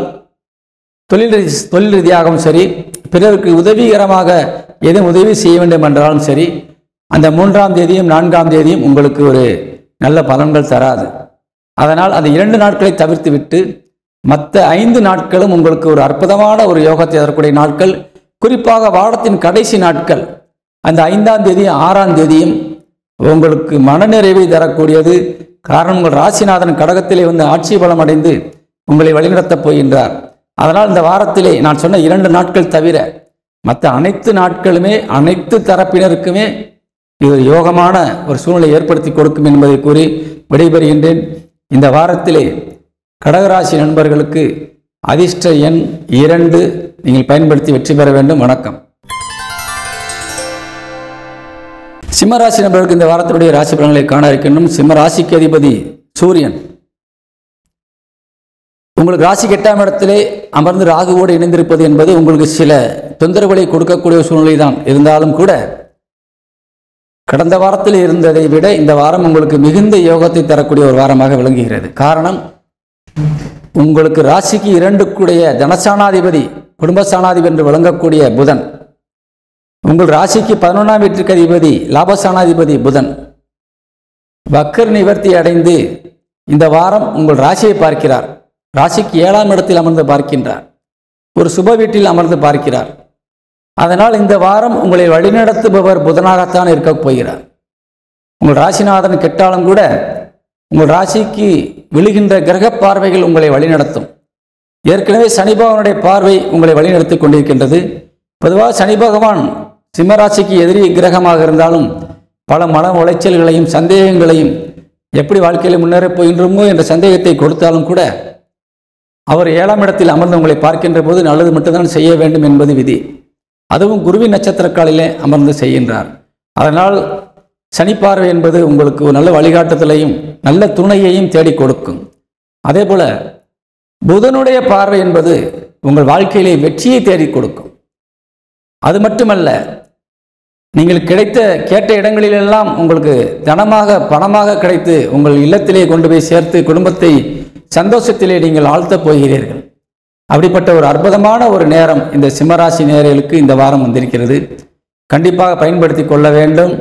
தொழில் ரீதியாகவும் சரி, பிறருக்கு உதவிகரமாக எதுவும் உதவி செய்ய வேண்டும் என்றாலும் சரி, அந்த 3ஆம் தேதியும் 4ஆம் தேதியும் உங்களுக்கு ஒரு நல்ல பலன்கள் தராது. அதனால் அந்த 2 நாட்களை தவிர்த்து விட்டு மற்ற 5 நாட்களும் உங்களுக்கு ஒரு அற்புதமான ஒரு யோகத்தை தரக்கூடிய நாட்கள். குறிப்பாக வாரத்தின் கடைசி நாட்கள் அந்த 5ஆம் தேதியும் 6ஆம் தேதியும் உங்களுக்கு மனநிறைவை தரக்கூடியது. காரணம், உங்கள் ராசிநாதன் கடகத்திலே ஆட்சி பலம் அடைந்து உங்களை வழிநடத்தப் போகின்றார். அதனால் இந்த வாரத்திலே நான் சொன்ன 2 நாட்கள் தவிர மற்ற அனைத்து நாட்களுமே அனைத்து தரப்பினருக்குமே இது யோகமான ஒரு சூழ்நிலை ஏற்படுத்தி கொடுக்கும் என்பதை கூறி விடைபெறுகின்றேன். இந்த வாரத்திலே கடகராசி நண்பர்களுக்கு அதிர்ஷ்ட எண் 2 நீங்கள் பயன்படுத்தி வெற்றி பெற வேண்டும். வணக்கம். சிம்மராசி நண்பர்களுக்கு இந்த வாரத்தினுடைய ராசி பலன்களை காண இருக்கின்றோம். சிம்ம ராசிக்கு அதிபதி சூரியன் உங்களுக்கு ராசிக்கு 8ஆம் இடத்திலே அமர்ந்து ராகுவோடு இணைந்திருப்பது என்பது உங்களுக்கு சில தொந்தரவுகளை கொடுக்கக்கூடிய சூழ்நிலை தான். இருந்தாலும் கூட கடந்த வாரத்தில் இருந்ததை விட இந்த வாரம் உங்களுக்கு மிகுந்த யோகத்தை தரக்கூடிய ஒரு வாரமாக விளங்குகிறது. காரணம், உங்களுக்கு ராசிக்கு 2க்குடைய தனசானாதிபதி குடும்பஸ்தானாதிபதி என்று விளங்கக்கூடிய புதன், உங்கள் ராசிக்கு 11ஆம் வீட்டிற்கு அதிபதி லாபஸ்தானாதிபதி புதன் வக்கர நிவர்த்தி அடைந்து இந்த வாரம் உங்கள் ராசியை பார்க்கிறார். ராசிக்கு 7ஆம் இடத்தில் அமர்ந்து பார்க்கின்றார். ஒரு சுப வீட்டில் அமர்ந்து பார்க்கிறார். அதனால் இந்த வாரம் உங்களை வழிநடத்துபவர் புதனாகத்தான் இருக்கப் போகிறார். உங்கள் ராசிநாதன் கெட்டாலும் கூட உங்கள் ராசிக்கு விழுகின்ற கிரக பார்வைகள் உங்களை வழிநடத்தும். ஏற்கனவே சனி பகவானுடைய பார்வை உங்களை வழிநடத்தி கொண்டிருக்கின்றது. பொதுவாக சனி பகவான் சிம்மராசிக்கு எதிரி கிரகமாக இருந்தாலும் பல மன உளைச்சல்களையும் சந்தேகங்களையும் எப்படி வாழ்க்கையில் முன்னேறப் போகின்றோமோ என்ற சந்தேகத்தை கொடுத்தாலும் கூட அவர் 7ஆம் இடத்தில் அமர்ந்து உங்களை பார்க்கின்ற போது நல்லது மட்டும்தான் செய்ய வேண்டும் என்பது விதி. அதுவும் குருவின் நட்சத்திரக்காலிலே அமர்ந்து செய்கின்றார். அதனால் சனி பார்வை என்பது உங்களுக்கு ஒரு நல்ல வழிகாட்டுதலையும் நல்ல துணையையும் தேடி கொடுக்கும். அதே போல புதனுடைய பார்வை என்பது உங்கள் வாழ்க்கையிலே வெற்றியை தேடி கொடுக்கும். அது மட்டுமல்ல, நீங்கள் கேட்ட இடங்களிலெல்லாம் உங்களுக்கு தனமாக பணமாக கிடைத்து உங்கள் இல்லத்திலே கொண்டு போய் சேர்த்து குடும்பத்தை சந்தோஷத்திலே நீங்கள் ஆழ்த்தப் போகிறீர்கள். அப்படிப்பட்ட ஒரு அற்புதமான ஒரு நேரம் இந்த சிம்மராசி நேயர்களுக்கு இந்த வாரம் வந்திருக்கிறது. கண்டிப்பாக பயன்படுத்தி கொள்ள வேண்டும்.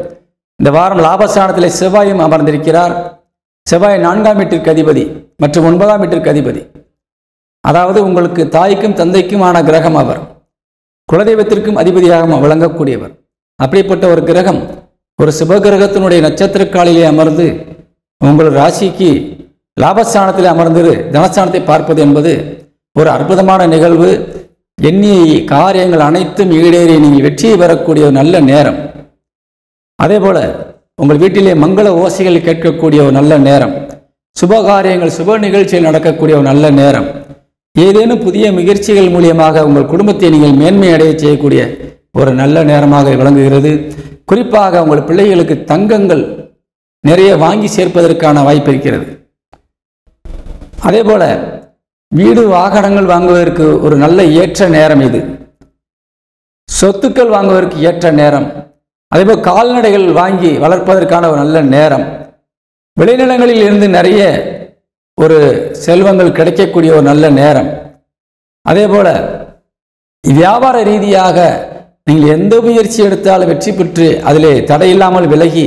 இந்த வாரம் லாபஸ்தானத்திலே செவ்வாயும் அமர்ந்திருக்கிறார். செவ்வாய் 4ஆம் வீட்டிற்கு அதிபதி மற்றும் 9ஆம் வீட்டிற்கு அதிபதி. அதாவது உங்களுக்கு தாய்க்கும் தந்தைக்குமான கிரகம். அவர் குலதெய்வத்திற்கும் அதிபதியாக விளங்கக்கூடியவர். அப்படிப்பட்ட ஒரு கிரகம் ஒரு சுபகிரகத்தினுடைய நட்சத்திரக்காலிலே அமர்ந்து உங்கள் ராசிக்கு லாபஸ்தானத்தில் அமர்ந்து தனஸ்தானத்தை பார்ப்பது என்பது ஒரு அற்புதமான நிகழ்வு. எண்ணிய காரியங்கள் அனைத்தும் ஈடேறி நீங்கள் வெற்றியை பெறக்கூடிய ஒரு நல்ல நேரம். அதே போல உங்கள் வீட்டிலே மங்கள ஓசைகள் கேட்கக்கூடிய ஒரு நல்ல நேரம். சுப காரியங்கள் சுப நிகழ்ச்சிகள் நடக்கக்கூடிய ஒரு நல்ல நேரம். ஏதேனும் புதிய முயற்சிகள் மூலியமாக உங்கள் குடும்பத்தை நீங்கள் மேன்மை அடைய செய்யக்கூடிய ஒரு நல்ல நேரமாக விளங்குகிறது. குறிப்பாக உங்கள் பிள்ளைகளுக்கு தங்கங்கள் நிறைய வாங்கி சேர்ப்பதற்கான வாய்ப்பு இருக்கிறது. அதே போல வீடு வாகனங்கள் வாங்குவதற்கு ஒரு நல்ல ஏற்ற நேரம் இது. சொத்துக்கள் வாங்குவதற்கு ஏற்ற நேரம். அதேபோல் கால்நடைகள் வாங்கி வளர்ப்பதற்கான ஒரு நல்ல நேரம். விளைநிலங்களில் இருந்து நிறைய ஒரு செல்வங்கள் கிடைக்கக்கூடிய ஒரு நல்ல நேரம். அதே போல வியாபார ரீதியாக நீங்கள் எந்த முயற்சி எடுத்தாலும் வெற்றி பெற்று அதிலே தடையில்லாமல் விலகி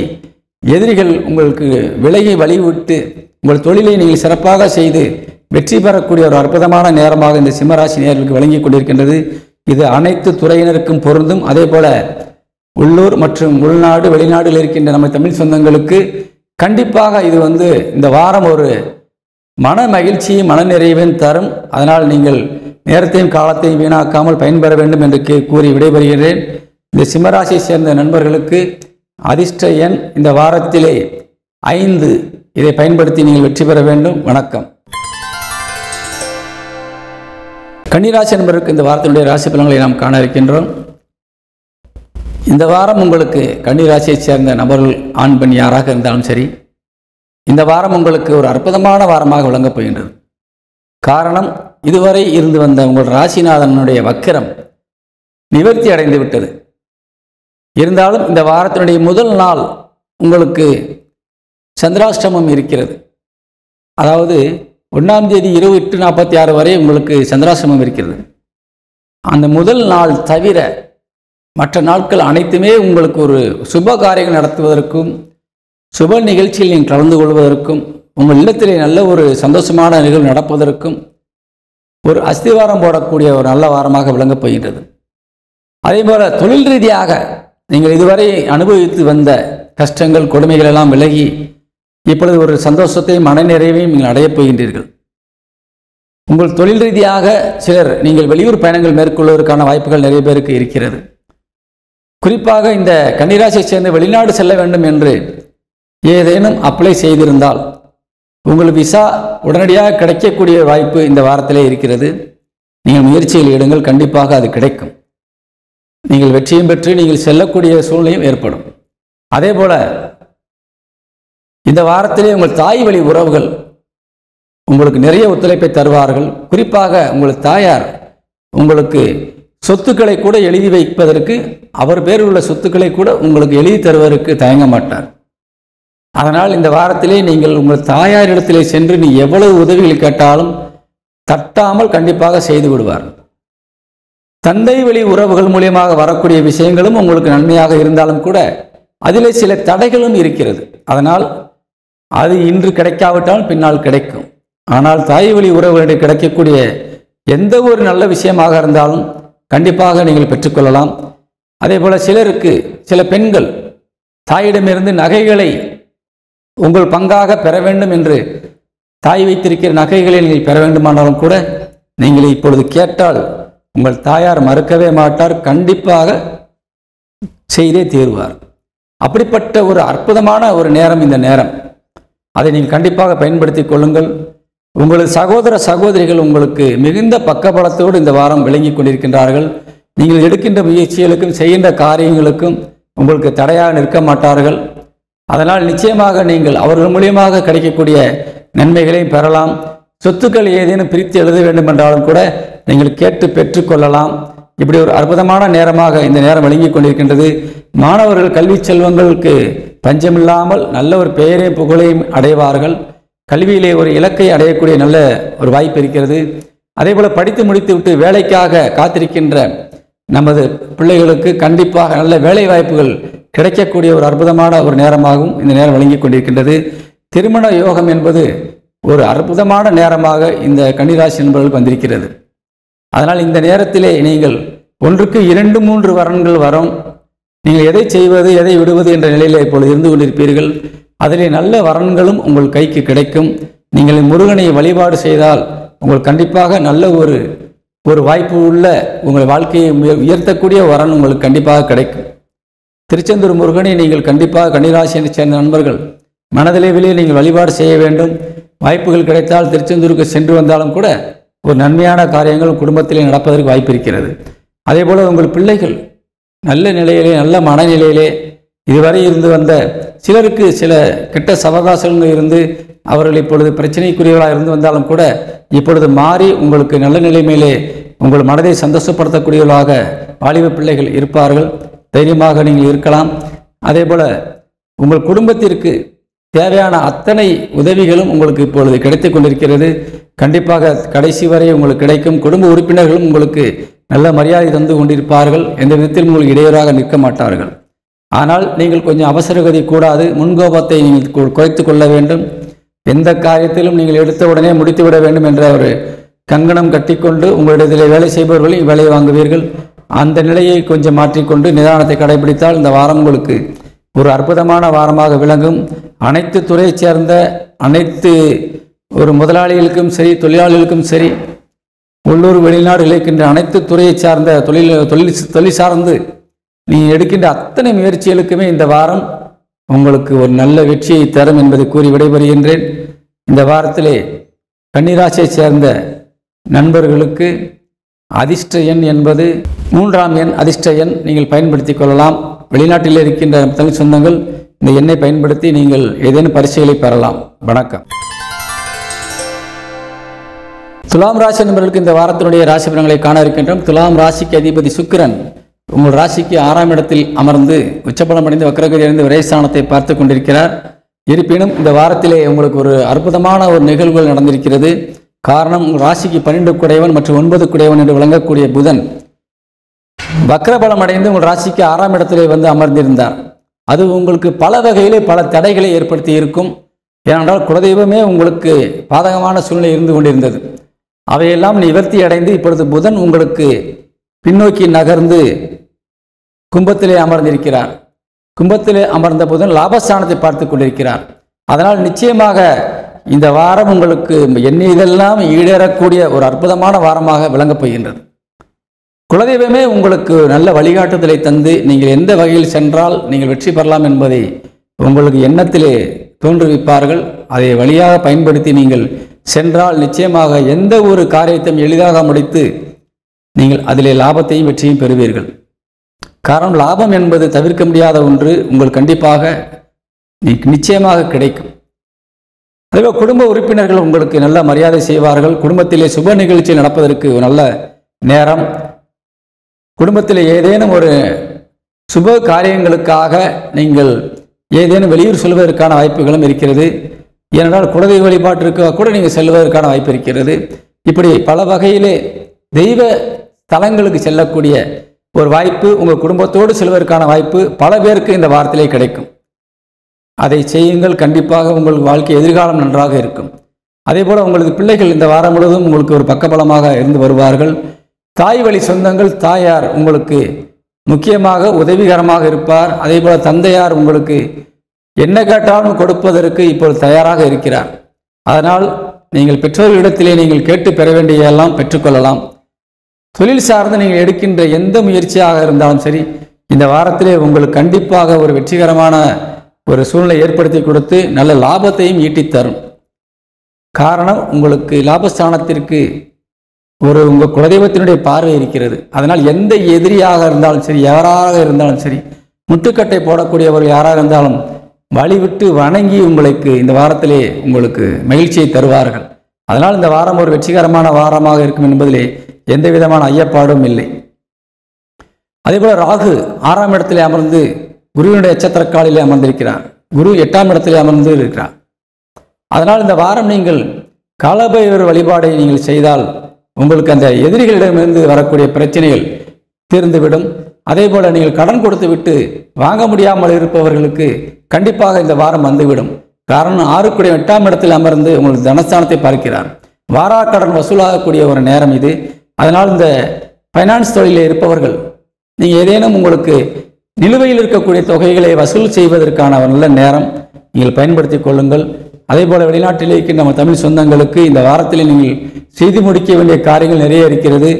எதிரிகள் உங்களுக்கு விலகி வழிவிட்டு உங்கள் தொழிலை நீங்கள் சிறப்பாக செய்து வெற்றி பெறக்கூடிய ஒரு அற்புதமான நேரமாக இந்த சிம்மராசி நேயர்களுக்கு வழங்கி கொண்டிருக்கின்றது. இது அனைத்து துறையினருக்கும் பொருந்தும். அதே போல உள்ளூர் மற்றும் உள்நாடு வெளிநாடுகள் இருக்கின்ற நம்ம தமிழ் சொந்தங்களுக்கு கண்டிப்பாக இது இந்த வாரம் ஒரு மன மகிழ்ச்சியும் மன நிறைவையும் தரும். அதனால் நீங்கள் நேரத்தையும் காலத்தையும் வீணாக்காமல் பயன்பெற வேண்டும் என்று கூறி விடைபெறுகிறேன். இந்த சிம்மராசியை சேர்ந்த நண்பர்களுக்கு அதிர்ஷ்ட எண் இந்த வாரத்திலே 5. இதை பயன்படுத்தி நீங்கள் வெற்றி பெற வேண்டும். வணக்கம். கன்னிராசி நண்பருக்கு இந்த வாரத்தினுடைய ராசி பலன்களை நாம் காண இருக்கின்றோம். இந்த வாரம் உங்களுக்கு கன்னிராசியை சேர்ந்த நபர்கள் ஆண் பெண் யாராக இருந்தாலும் சரி, இந்த வாரம் உங்களுக்கு ஒரு அற்புதமான வாரமாக விளங்கப் போகின்றது. காரணம், இதுவரை இருந்து வந்த உங்கள் ராசிநாதனுடைய வக்கிரம் நிவர்த்தி அடைந்து விட்டது. இருந்தாலும் இந்த வாரத்தினுடைய முதல் நாள் உங்களுக்கு சந்திராஷ்டமம் இருக்கிறது. அதாவது 1ஆம் தேதி இரவு 8:46 வரை உங்களுக்கு சந்திராஷ்டமம் இருக்கிறது. அந்த முதல் நாள் தவிர மற்ற நாட்கள் அனைத்துமே உங்களுக்கு ஒரு சுப காரியங்கள் நடத்துவதற்கும் சுப நிகழ்ச்சியில் நீங்கள் கலந்து கொள்வதற்கும் உங்கள் இல்லத்திலே நல்ல ஒரு சந்தோஷமான நிகழ்வு நடப்பதற்கும் ஒரு அஸ்திவாரம் போடக்கூடிய ஒரு நல்ல வாரமாக விளங்கப் போகின்றது. அதேபோல தொழில் ரீதியாக நீங்கள் இதுவரை அனுபவித்து வந்த கஷ்டங்கள் கொடுமைகள் எல்லாம் விலகி இப்பொழுது ஒரு சந்தோஷத்தையும் மனநிறைவையும் நீங்கள் அடையப் போகின்றீர்கள். உங்கள் தொழில் ரீதியாக சிலர் நீங்கள் வெளியூர் பயணங்கள் மேற்கொள்வதற்கான வாய்ப்புகள் நிறைய பேருக்கு இருக்கிறது. குறிப்பாக இந்த கன்னிராசியை சேர்ந்து வெளிநாடு செல்ல வேண்டும் என்று ஏதேனும் அப்ளை செய்திருந்தால் உங்களுக்கு விசா உடனடியாக கிடைக்கக்கூடிய வாய்ப்பு இந்த வாரத்திலே இருக்கிறது. நீங்கள் முயற்சியில் ஈடுங்கள், கண்டிப்பாக அது கிடைக்கும். நீங்கள் வெற்றியும் பெற்று நீங்கள் செல்லக்கூடிய சூழ்நிலையும் ஏற்படும். அதே போல இந்த வாரத்திலே உங்கள் தாய் வழி உறவுகள் உங்களுக்கு நிறைய ஒத்துழைப்பை தருவார்கள். குறிப்பாக உங்கள் தாயார் உங்களுக்கு சொத்துக்களை கூட எழுதி வைப்பதற்கு, அவர் பேரில் உள்ள சொத்துக்களை கூட உங்களுக்கு எழுதி தருவதற்கு தயங்க மாட்டார். அதனால் இந்த வாரத்திலே நீங்கள் உங்கள் தாயாரிடத்திலே சென்று நீ எவ்வளவு உதவிகள் கேட்டாலும் தட்டாமல் கண்டிப்பாக செய்து விடுவார். தந்தை வழி உறவுகள் மூலியமாக வரக்கூடிய விஷயங்களும் உங்களுக்கு நன்மையாக இருந்தாலும் கூட அதிலே சில தடைகளும் இருக்கிறது. அதனால் அது இன்று கிடைக்காவிட்டால் பின்னால் கிடைக்கும். ஆனால் தாய் வழி உறவுகளிடையே கிடைக்கக்கூடிய எந்த ஒரு நல்ல விஷயமாக இருந்தாலும் கண்டிப்பாக நீங்கள் பெற்றுக்கொள்ளலாம். அதே போல சிலருக்கு, சில பெண்கள் தாயிடமிருந்து நகைகளை உங்கள் பங்காக பெற வேண்டும் என்று தாய் வைத்திருக்கிற நகைகளை நீங்கள் பெற வேண்டுமானாலும் கூட நீங்கள் இப்பொழுது கேட்டால் உங்கள் தாயார் மறுக்கவே மாட்டார், கண்டிப்பாக செய்தே தீர்வார். அப்படிப்பட்ட ஒரு அற்புதமான ஒரு நேரம் இந்த நேரம். அதை நீங்கள் கண்டிப்பாக பயன்படுத்தி கொள்ளுங்கள். உங்களது சகோதர சகோதரிகள் உங்களுக்கு மிகுந்த பக்கபலத்தோடு இந்த வாரம் விளங்கி கொண்டிருக்கின்றார்கள். நீங்கள் எடுக்கின்ற முயற்சிகளுக்கும் செய்கின்ற காரியங்களுக்கும் உங்களுக்கு தடையாக நிற்க மாட்டார்கள். அதனால் நிச்சயமாக நீங்கள் அவர்கள் மூலியமாக கிடைக்கக்கூடிய நன்மைகளையும் பெறலாம். சொத்துக்கள் ஏதேனும் பிரித்து எழுத வேண்டும் என்றாலும் கூட நீங்கள் கேட்டு பெற்றுக்கொள்ளலாம். இப்படி ஒரு அற்புதமான நேரமாக இந்த நேரம் விளங்கி கொண்டிருக்கின்றது. மாணவர்கள் கல்வி செல்வங்களுக்கு பஞ்சமில்லாமல் நல்ல ஒரு பெயரையும் புகழையும் அடைவார்கள். கல்வியிலே ஒரு இலக்கை அடையக்கூடிய நல்ல ஒரு வாய்ப்பு இருக்கிறது. அதே போல படித்து முடித்து விட்டு வேலைக்காக காத்திருக்கின்ற நமது பிள்ளைகளுக்கு கண்டிப்பாக நல்ல வேலை வாய்ப்புகள் கிடைக்கக்கூடிய ஒரு அற்புதமான ஒரு நேரமாகவும் இந்த நேரம் விளங்கி கொண்டிருக்கின்றது. திருமண யோகம் என்பது ஒரு அற்புதமான நேரமாக இந்த கன்னிராசி என்பவர்களுக்கு வந்திருக்கிறது. அதனால் இந்த நேரத்திலே நீங்கள் ஒன்றுக்கு 2-3 வரன்கள் வரும். நீங்கள் எதை செய்வது எதை விடுவது என்ற நிலையில் இப்பொழுது இருந்து கொண்டிருப்பீர்கள். அதிலே நல்ல வரன்களும் உங்கள் கைக்கு கிடைக்கும். நீங்கள் முருகனை வழிபாடு செய்தால் உங்களுக்கு கண்டிப்பாக நல்ல ஒரு வாய்ப்பு உள்ள உங்கள் வாழ்க்கையை உயர்த்தக்கூடிய வரன் உங்களுக்கு கண்டிப்பாக கிடைக்கும். திருச்செந்தூர் முருகனை நீங்கள் கண்டிப்பாக கன்னிராசியை சேர்ந்த நண்பர்கள் மனதளவிலே நீங்கள் வழிபாடு செய்ய வேண்டும். வாய்ப்புகள் கிடைத்தால் திருச்செந்தூருக்கு சென்று வந்தாலும் கூட ஒரு நன்மையான காரியங்கள் குடும்பத்திலே நடப்பதற்கு வாய்ப்பு இருக்கிறது. அதே போல் உங்கள் பிள்ளைகள் நல்ல நிலையிலே நல்ல மனநிலையிலே இதுவரை இருந்து வந்த சிலருக்கு சில கெட்ட சவகாசங்கள் இருந்து அவர்கள் இப்பொழுது பிரச்சனைக்குரியவர்களாக இருந்து வந்தாலும் கூட இப்பொழுது மாறி உங்களுக்கு நல்ல நிலைமையிலே உங்கள் மனதை சந்தோஷப்படுத்தக்கூடியவர்களாக வாலிப பிள்ளைகள் இருப்பார்கள். தைரியமாக நீங்கள் இருக்கலாம். அதே போல் உங்கள் குடும்பத்திற்கு தேவையான அத்தனை உதவிகளும் உங்களுக்கு இப்பொழுது கிடைத்து கொண்டிருக்கிறது. கண்டிப்பாக கடைசி வரை உங்களுக்கு கிடைக்கும். குடும்ப உறுப்பினர்களும் உங்களுக்கு நல்ல மரியாதை தந்து கொண்டிருப்பார்கள். எந்த விதத்திலும் உங்களுக்கு இடையூறாக நிற்க மாட்டார்கள். ஆனால் நீங்கள் கொஞ்சம் அவசரகதி கூடாது. முன்கோபத்தை நீங்கள் குறைத்து கொள்ள வேண்டும். எந்த காரியத்திலும் நீங்கள் எடுத்த உடனே முடித்துவிட வேண்டும் என்ற ஒரு கங்கணம் கட்டிக்கொண்டு உங்களிடத்தில் வேலை செய்பவர்களும் வேலை வாங்குவீர்கள். அந்த நிலையை கொஞ்சம் மாற்றிக்கொண்டு நிதானத்தை கடைபிடித்தால் இந்த வாரம் உங்களுக்கு ஒரு அற்புதமான வாரமாக விளங்கும். அனைத்து துறையைச் சேர்ந்த அனைத்து ஒரு முதலாளிகளுக்கும் சரி, தொழிலாளிகளுக்கும் சரி, உள்ளூர் வெளிநாடு இழைக்கின்ற அனைத்து துறையைச் சார்ந்த தொழில் சார்ந்து நீங்கள் எடுக்கின்ற அத்தனை முயற்சிகளுக்குமே இந்த வாரம் உங்களுக்கு ஒரு நல்ல வெற்றியை தரும் என்பதை கூறி விடைபெறுகின்றேன். இந்த வாரத்திலே கன்னிராசியைச் சேர்ந்த நண்பர்களுக்கு அதிர்ஷ்ட எண் என்பது 3ஆம் எண் அதிர்ஷ்ட எண். நீங்கள் பயன்படுத்தி கொள்ளலாம். வெளிநாட்டில் இருக்கின்ற தமிழ் சொந்தங்கள் இந்த எண்ணை பயன்படுத்தி நீங்கள் ஏதேனும் பரிசுகளை பெறலாம். வணக்கம். துலாம் ராசி நண்பர்களுக்கு இந்த வாரத்தினுடைய ராசி பலன்களை காண இருக்கின்றோம். துலாம் ராசிக்கு அதிபதி சுக்கிரன் உங்கள் ராசிக்கு 6ஆம் இடத்தில் அமர்ந்து உச்சபலம் அடைந்து வக்ரகதி அடைந்து விரைஸ்தானத்தை பார்த்து கொண்டிருக்கிறார். இருப்பினும் இந்த வாரத்திலே உங்களுக்கு ஒரு அற்புதமான ஒரு நிகழ்வுகள் நடந்திருக்கிறது. காரணம், உங்கள் ராசிக்கு 12 குடையவன் மற்றும் 9 குடையவன் என்று விளங்கக்கூடிய புதன் வக்ரபலம் அடைந்து உங்கள் ராசிக்கு 6ஆம் இடத்திலே வந்து அமர்ந்திருந்தார். அது உங்களுக்கு பல வகையிலே பல தடைகளை ஏற்படுத்தி இருக்கும். ஏனென்றால் குலதெய்வமே உங்களுக்கு பாதகமான சூழ்நிலை இருந்து கொண்டிருந்தது. அவையெல்லாம் நிவர்த்தி அடைந்து இப்பொழுது புதன் உங்களுக்கு பின்னோக்கி நகர்ந்து கும்பத்திலே அமர்ந்திருக்கிறார். கும்பத்திலே அமர்ந்த புதன் லாபஸ்தானத்தை பார்த்து கொண்டிருக்கிறார். அதனால் நிச்சயமாக இந்த வாரம் உங்களுக்கு எண்ணியதெல்லாம் ஈடேறக்கூடிய ஒரு அற்புதமான வாரமாக விளங்கப் போகின்றது. குலதெய்வமே உங்களுக்கு நல்ல வழிகாட்டுதலை தந்து நீங்கள் எந்த வகையில் சென்றால் நீங்கள் வெற்றி பெறலாம் என்பதை உங்களுக்கு எண்ணத்திலே தோன்றுவிப்பார்கள். அதை வழியாக பயன்படுத்தி நீங்கள் சென்றால் நிச்சயமாக எந்த ஒரு காரியத்தையும் எளிதாக முடித்து நீங்கள் அதிலே லாபத்தையும் வெற்றியும் பெறுவீர்கள். காரணம், லாபம் என்பது தவிர்க்க முடியாத ஒன்று. உங்களுக்கு கண்டிப்பாக நிச்சயமாக கிடைக்கும். அதேபோல் குடும்ப உறுப்பினர்கள் உங்களுக்கு நல்ல மரியாதை செய்வார்கள். குடும்பத்திலே சுப நிகழ்ச்சி நடப்பதற்கு நல்ல நேரம். குடும்பத்தில் ஏதேனும் ஒரு சுப காரியங்களுக்காக நீங்கள் ஏதேனும் வெளியூர் செல்வதற்கான வாய்ப்புகளும் இருக்கிறது. ஏனென்றால் குலதெய்வ வழிபாட்டிற்கு கூட நீங்கள் செல்வதற்கான வாய்ப்பு இருக்கிறது. இப்படி பல வகையிலே தெய்வ தலங்களுக்கு செல்லக்கூடிய ஒரு வாய்ப்பு, உங்கள் குடும்பத்தோடு செல்வதற்கான வாய்ப்பு பல பேருக்கு இந்த வாரத்திலே கிடைக்கும். அதை செய்யுங்கள். கண்டிப்பாக உங்கள் வாழ்க்கை எதிர்காலம் நன்றாக இருக்கும். அதே போல் உங்களுக்கு பிள்ளைகள் இந்த வாரம் முழுவதும் உங்களுக்கு ஒரு பக்கபலமாக இருந்து வருவார்கள். தாய் வழி சொந்தங்கள், தாயார் உங்களுக்கு முக்கியமாக உதவிகரமாக இருப்பார். அதே போல் தந்தையார் உங்களுக்கு என்ன கேட்டாலும் கொடுப்பதற்கு இப்பொழுது தயாராக இருக்கிறார். அதனால் நீங்கள் பெற்றோர்களிடத்திலே நீங்கள் கேட்டு பெற வேண்டியதெல்லாம் பெற்றுக்கொள்ளலாம். தொழில் சார்ந்து நீங்கள் எடுக்கின்ற எந்த முயற்சியாக இருந்தாலும் சரி, இந்த வாரத்திலே உங்களுக்கு கண்டிப்பாக ஒரு வெற்றிகரமான ஒரு சூழ்நிலை ஏற்படுத்தி கொடுத்து நல்ல லாபத்தையும் ஈட்டித்தரும். காரணம், உங்களுக்கு லாபஸ்தானத்திற்கு உங்கள் குலதெய்வத்தினுடைய பார்வை இருக்கிறது. அதனால் எந்த எதிரியாக இருந்தாலும் சரி, யாராக இருந்தாலும் சரி, முட்டுக்கட்டை போடக்கூடியவர்கள் யாராக இருந்தாலும் வழிவிட்டு வணங்கி உங்களுக்கு இந்த வாரத்திலே உங்களுக்கு மகிழ்ச்சியை தருவார்கள். அதனால் இந்த வாரம் ஒரு வெற்றிகரமான வாரமாக இருக்கும் என்பதிலே எந்த விதமான ஐயப்பாடும் இல்லை. அதேபோல் ராகு 6ஆம் இடத்திலே அமர்ந்து குருவினுடைய நட்சத்திரக்காலிலே அமர்ந்திருக்கிறார். குரு 8ஆம் இடத்திலே அமர்ந்து இருக்கிறார். அதனால் இந்த வாரம் நீங்கள் காலபைரவர் வழிபாடை நீங்கள் செய்தால் உங்களுக்கு அந்த எதிரிகளிடமிருந்து வரக்கூடிய பிரச்சனைகள் தீர்ந்துவிடும். அதே போல் நீங்கள் கடன் கொடுத்து விட்டு வாங்க முடியாமல் இருப்பவர்களுக்கு கண்டிப்பாக இந்த வாரம் வந்துவிடும். காரணம், 8ஆம் இடத்தில் அமர்ந்து உங்களுக்கு தனஸ்தானத்தை பார்க்கிறார். வாராக்கடன் வசூலாகக்கூடிய ஒரு நேரம் இது. அதனால் இந்த ஃபைனான்ஸ் தொழிலில் இருப்பவர்கள் நீங்கள் ஏதேனும் உங்களுக்கு நிலுவையில் இருக்கக்கூடிய தொகைகளை வசூல் செய்வதற்கான ஒரு நல்ல நேரம் நீங்கள் பயன்படுத்தி கொள்ளுங்கள். அதே போல் வெளிநாட்டில் இருக்கின்ற நம்ம தமிழ் சொந்தங்களுக்கு இந்த வாரத்தில் நீங்கள் செய்து முடிக்க வேண்டிய காரியங்கள் நிறைய இருக்கிறது.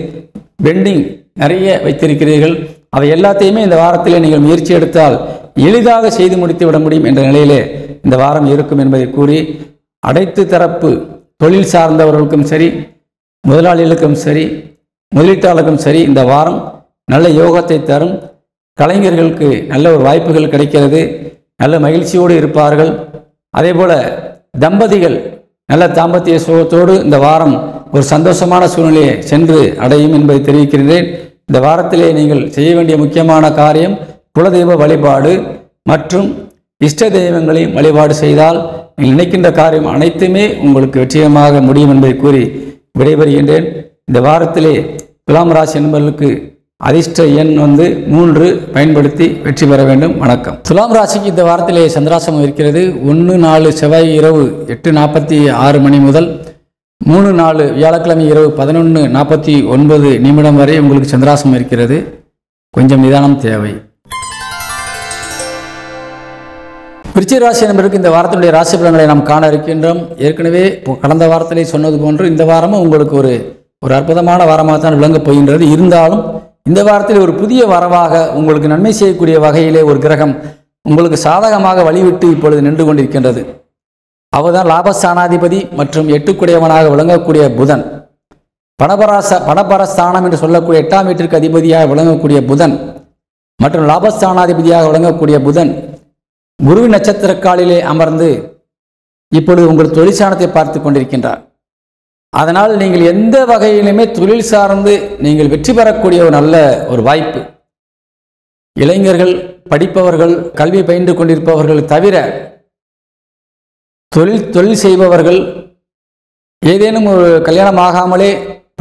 பெண்டிங் நிறைய வைத்திருக்கிறீர்கள். அவை எல்லாத்தையுமே இந்த வாரத்திலே நீங்கள் முயற்சி எடுத்தால் எளிதாக செய்து முடித்து விட முடியும் என்ற நிலையிலே இந்த வாரம் இருக்கும் என்பதை கூறி, அனைத்து தரப்பு தொழில் சார்ந்தவர்களுக்கும் சரி, முதலாளிகளுக்கும் சரி, முதலீட்டாளர்களுக்கும் சரி இந்த வாரம் நல்ல யோகத்தை தரும். கலைஞர்களுக்கு நல்ல ஒரு வாய்ப்புகள் கிடைக்கிறது, நல்ல மகிழ்ச்சியோடு இருப்பார்கள். அதேபோல் தம்பதிகள் நல்ல தாம்பத்திய சுகத்தோடு இந்த வாரம் ஒரு சந்தோஷமான சூழ்நிலையை சென்று அடையும் என்பதை தெரிவிக்கிறேன். இந்த வாரத்திலே நீங்கள் செய்ய வேண்டிய முக்கியமான காரியம் குலதெய்வ வழிபாடு மற்றும் இஷ்ட தெய்வங்களை வழிபாடு செய்தால் நீங்கள் நினைக்கின்ற காரியம் அனைத்துமே உங்களுக்கு வெற்றிகரமாக முடியும் என்பதை கூறி விடைபெறுகின்றேன். இந்த வாரத்திலே துலாம் ராசி என்பவர்களுக்கு அதிர்ஷ்ட எண் 3 பயன்படுத்தி வெற்றி பெற வேண்டும். வணக்கம். துலாம் ராசிக்கு இந்த வாரத்திலே சந்திராசிரமம் இருக்கிறது. 1-4 செவ்வாய் இரவு 8:46 முதல் 3-4 வியாழக்கிழமை இரவு 11:49 வரை உங்களுக்கு சந்திராசிரமம் இருக்கிறது. கொஞ்சம் நிதானம் தேவை. விருச்சிக ராசி என்பதற்கு இந்த வாரத்தினுடைய ராசி பலன்களை நாம் காண இருக்கின்றோம். ஏற்கனவே கடந்த வாரத்திலே சொன்னது போன்று இந்த வாரமும் உங்களுக்கு ஒரு அற்புதமான வாரமாகத்தான் விளங்கப் போகின்றது. இருந்தாலும் இந்த வாரத்தில் ஒரு புதிய வரவாக உங்களுக்கு நன்மை செய்யக்கூடிய வகையிலே ஒரு கிரகம் உங்களுக்கு சாதகமாக வழிவிட்டு இப்பொழுது நின்று கொண்டிருக்கின்றது. அவர்தான் லாபஸ்தானாதிபதி மற்றும் 8 விளங்கக்கூடிய புதன், பணபரஸ்தானம் என்று சொல்லக்கூடிய 8ஆம் வீட்டிற்கு அதிபதியாக விளங்கக்கூடிய புதன் மற்றும் லாபஸ்தானாதிபதியாக விளங்கக்கூடிய புதன் குருவின் நட்சத்திர காலிலே அமர்ந்து இப்பொழுது உங்கள் தொழிற்சானத்தை பார்த்து கொண்டிருக்கின்றார். அதனால் நீங்கள் எந்த வகையிலுமே தொழில் சார்ந்து நீங்கள் வெற்றி பெறக்கூடிய ஒரு நல்ல ஒரு வாய்ப்பு. இளைஞர்கள், படிப்பவர்கள், கல்வி பயின்று கொண்டிருப்பவர்கள் தவிர தொழில் செய்பவர்கள், ஏதேனும் ஒரு கல்யாணம் ஆகாமலே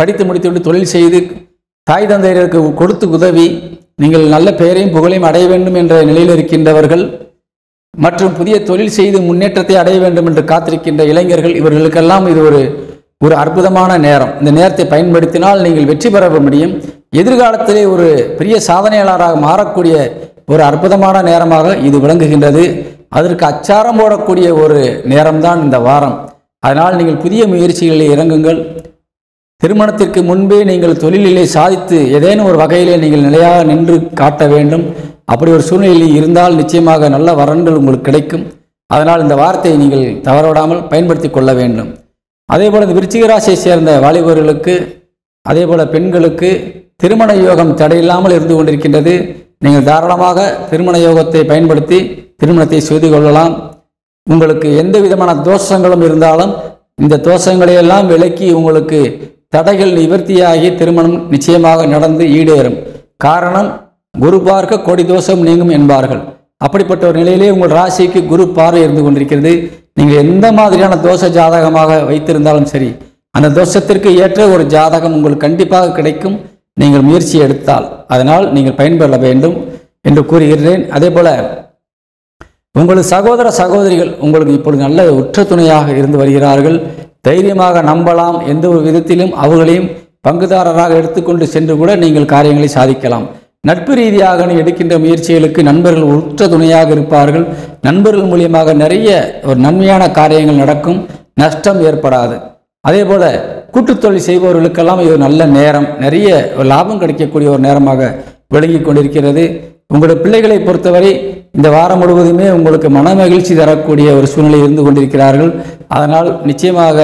படித்து முடித்துவிட்டு தொழில் செய்து தாய் தந்தையருக்கு கொடுத்து உதவி நீங்கள் நல்ல பெயரையும் புகழையும் அடைய வேண்டும் என்ற நிலையில் இருக்கின்றவர்கள் மற்றும் புதிய தொழில் செய்து முன்னேற்றத்தை அடைய வேண்டும் என்று காத்திருக்கின்ற இளைஞர்கள், இவர்களுக்கெல்லாம் இது ஒரு அற்புதமான நேரம். இந்த நேரத்தை பயன்படுத்தினால் நீங்கள் வெற்றி பெற முடியும். எதிர்காலத்திலே ஒரு பெரிய சாதனையாளராக மாறக்கூடிய ஒரு அற்புதமான நேரமாக இது விளங்குகின்றது. அதற்கு அச்சாரம் போடக்கூடிய ஒரு நேரம்தான் இந்த வாரம். அதனால் நீங்கள் புதிய முயற்சிகளில் இறங்குங்கள். திருமணத்திற்கு முன்பே நீங்கள் தொழிலிலே சாதித்து ஏதேனும் ஒரு வகையிலே நீங்கள் நிலையாக நின்று காட்ட வேண்டும். அப்படி ஒரு சூழ்நிலையில் இருந்தால் நிச்சயமாக நல்ல வரன்கள் உங்களுக்கு கிடைக்கும். அதனால் இந்த வார்த்தையை நீங்கள் தவறவிடாமல் பயன்படுத்தி கொள்ள வேண்டும். அதேபோல் இந்த விருச்சிக ராசியை சேர்ந்த வாலிபர்களுக்கு, அதேபோல் பெண்களுக்கு திருமண யோகம் தடையில்லாமல் இருந்து கொண்டிருக்கின்றது. நீங்கள் தாராளமாக திருமண யோகத்தை பயன்படுத்தி திருமணத்தை செய்து கொள்ளலாம். உங்களுக்கு எந்த விதமான தோஷங்களும் இருந்தாலும் இந்த தோஷங்களையெல்லாம் விலக்கி உங்களுக்கு தடைகள் நிவர்த்தியாகி திருமணம் நிச்சயமாக நடந்து ஈடேறும். காரணம், குரு பார்க்க கோடி தோஷம் நீங்கும் என்பார்கள். அப்படிப்பட்ட ஒரு நிலையிலே உங்கள் ராசிக்கு குரு பார்வை இருந்து கொண்டிருக்கிறது. நீங்கள் எந்த மாதிரியான தோஷ ஜாதகமாக வைத்திருந்தாலும் சரி, அந்த தோஷத்திற்கு ஏற்ற ஒரு ஜாதகம் உங்களுக்கு கண்டிப்பாக கிடைக்கும் நீங்கள் முயற்சி எடுத்தால். அதனால் நீங்கள் பயன்பெற வேண்டும் என்று கூறுகிறேன். அதே போல உங்களது சகோதர சகோதரிகள் உங்களுக்கு இப்பொழுது நல்ல உற்ற துணையாக இருந்து வருகிறார்கள். தைரியமாக நம்பலாம். எந்த ஒரு விதத்திலும் அவர்களையும் பங்குதாரராக எடுத்துக்கொண்டு சென்று கூட நீங்கள் காரியங்களை சாதிக்கலாம். நட்பு ரீதியாக எடுக்கின்ற முயற்சிகளுக்கு நண்பர்கள் உற்ற துணையாக இருப்பார்கள். நண்பர்கள் மூலியமாக நிறைய ஒரு நன்மையான காரியங்கள் நடக்கும், நஷ்டம் ஏற்படாது. அதே போல கூட்டுத்தொழில் செய்பவர்களுக்கெல்லாம் இது நல்ல நேரம், நிறைய லாபம் கிடைக்கக்கூடிய ஒரு நேரமாக விளங்கி கொண்டிருக்கிறது. உங்களுடைய பிள்ளைகளை பொறுத்தவரை இந்த வாரம் முழுவதுமே உங்களுக்கு மன மகிழ்ச்சி தரக்கூடிய ஒரு சூழ்நிலை இருந்து கொண்டிருக்கிறார்கள். அதனால் நிச்சயமாக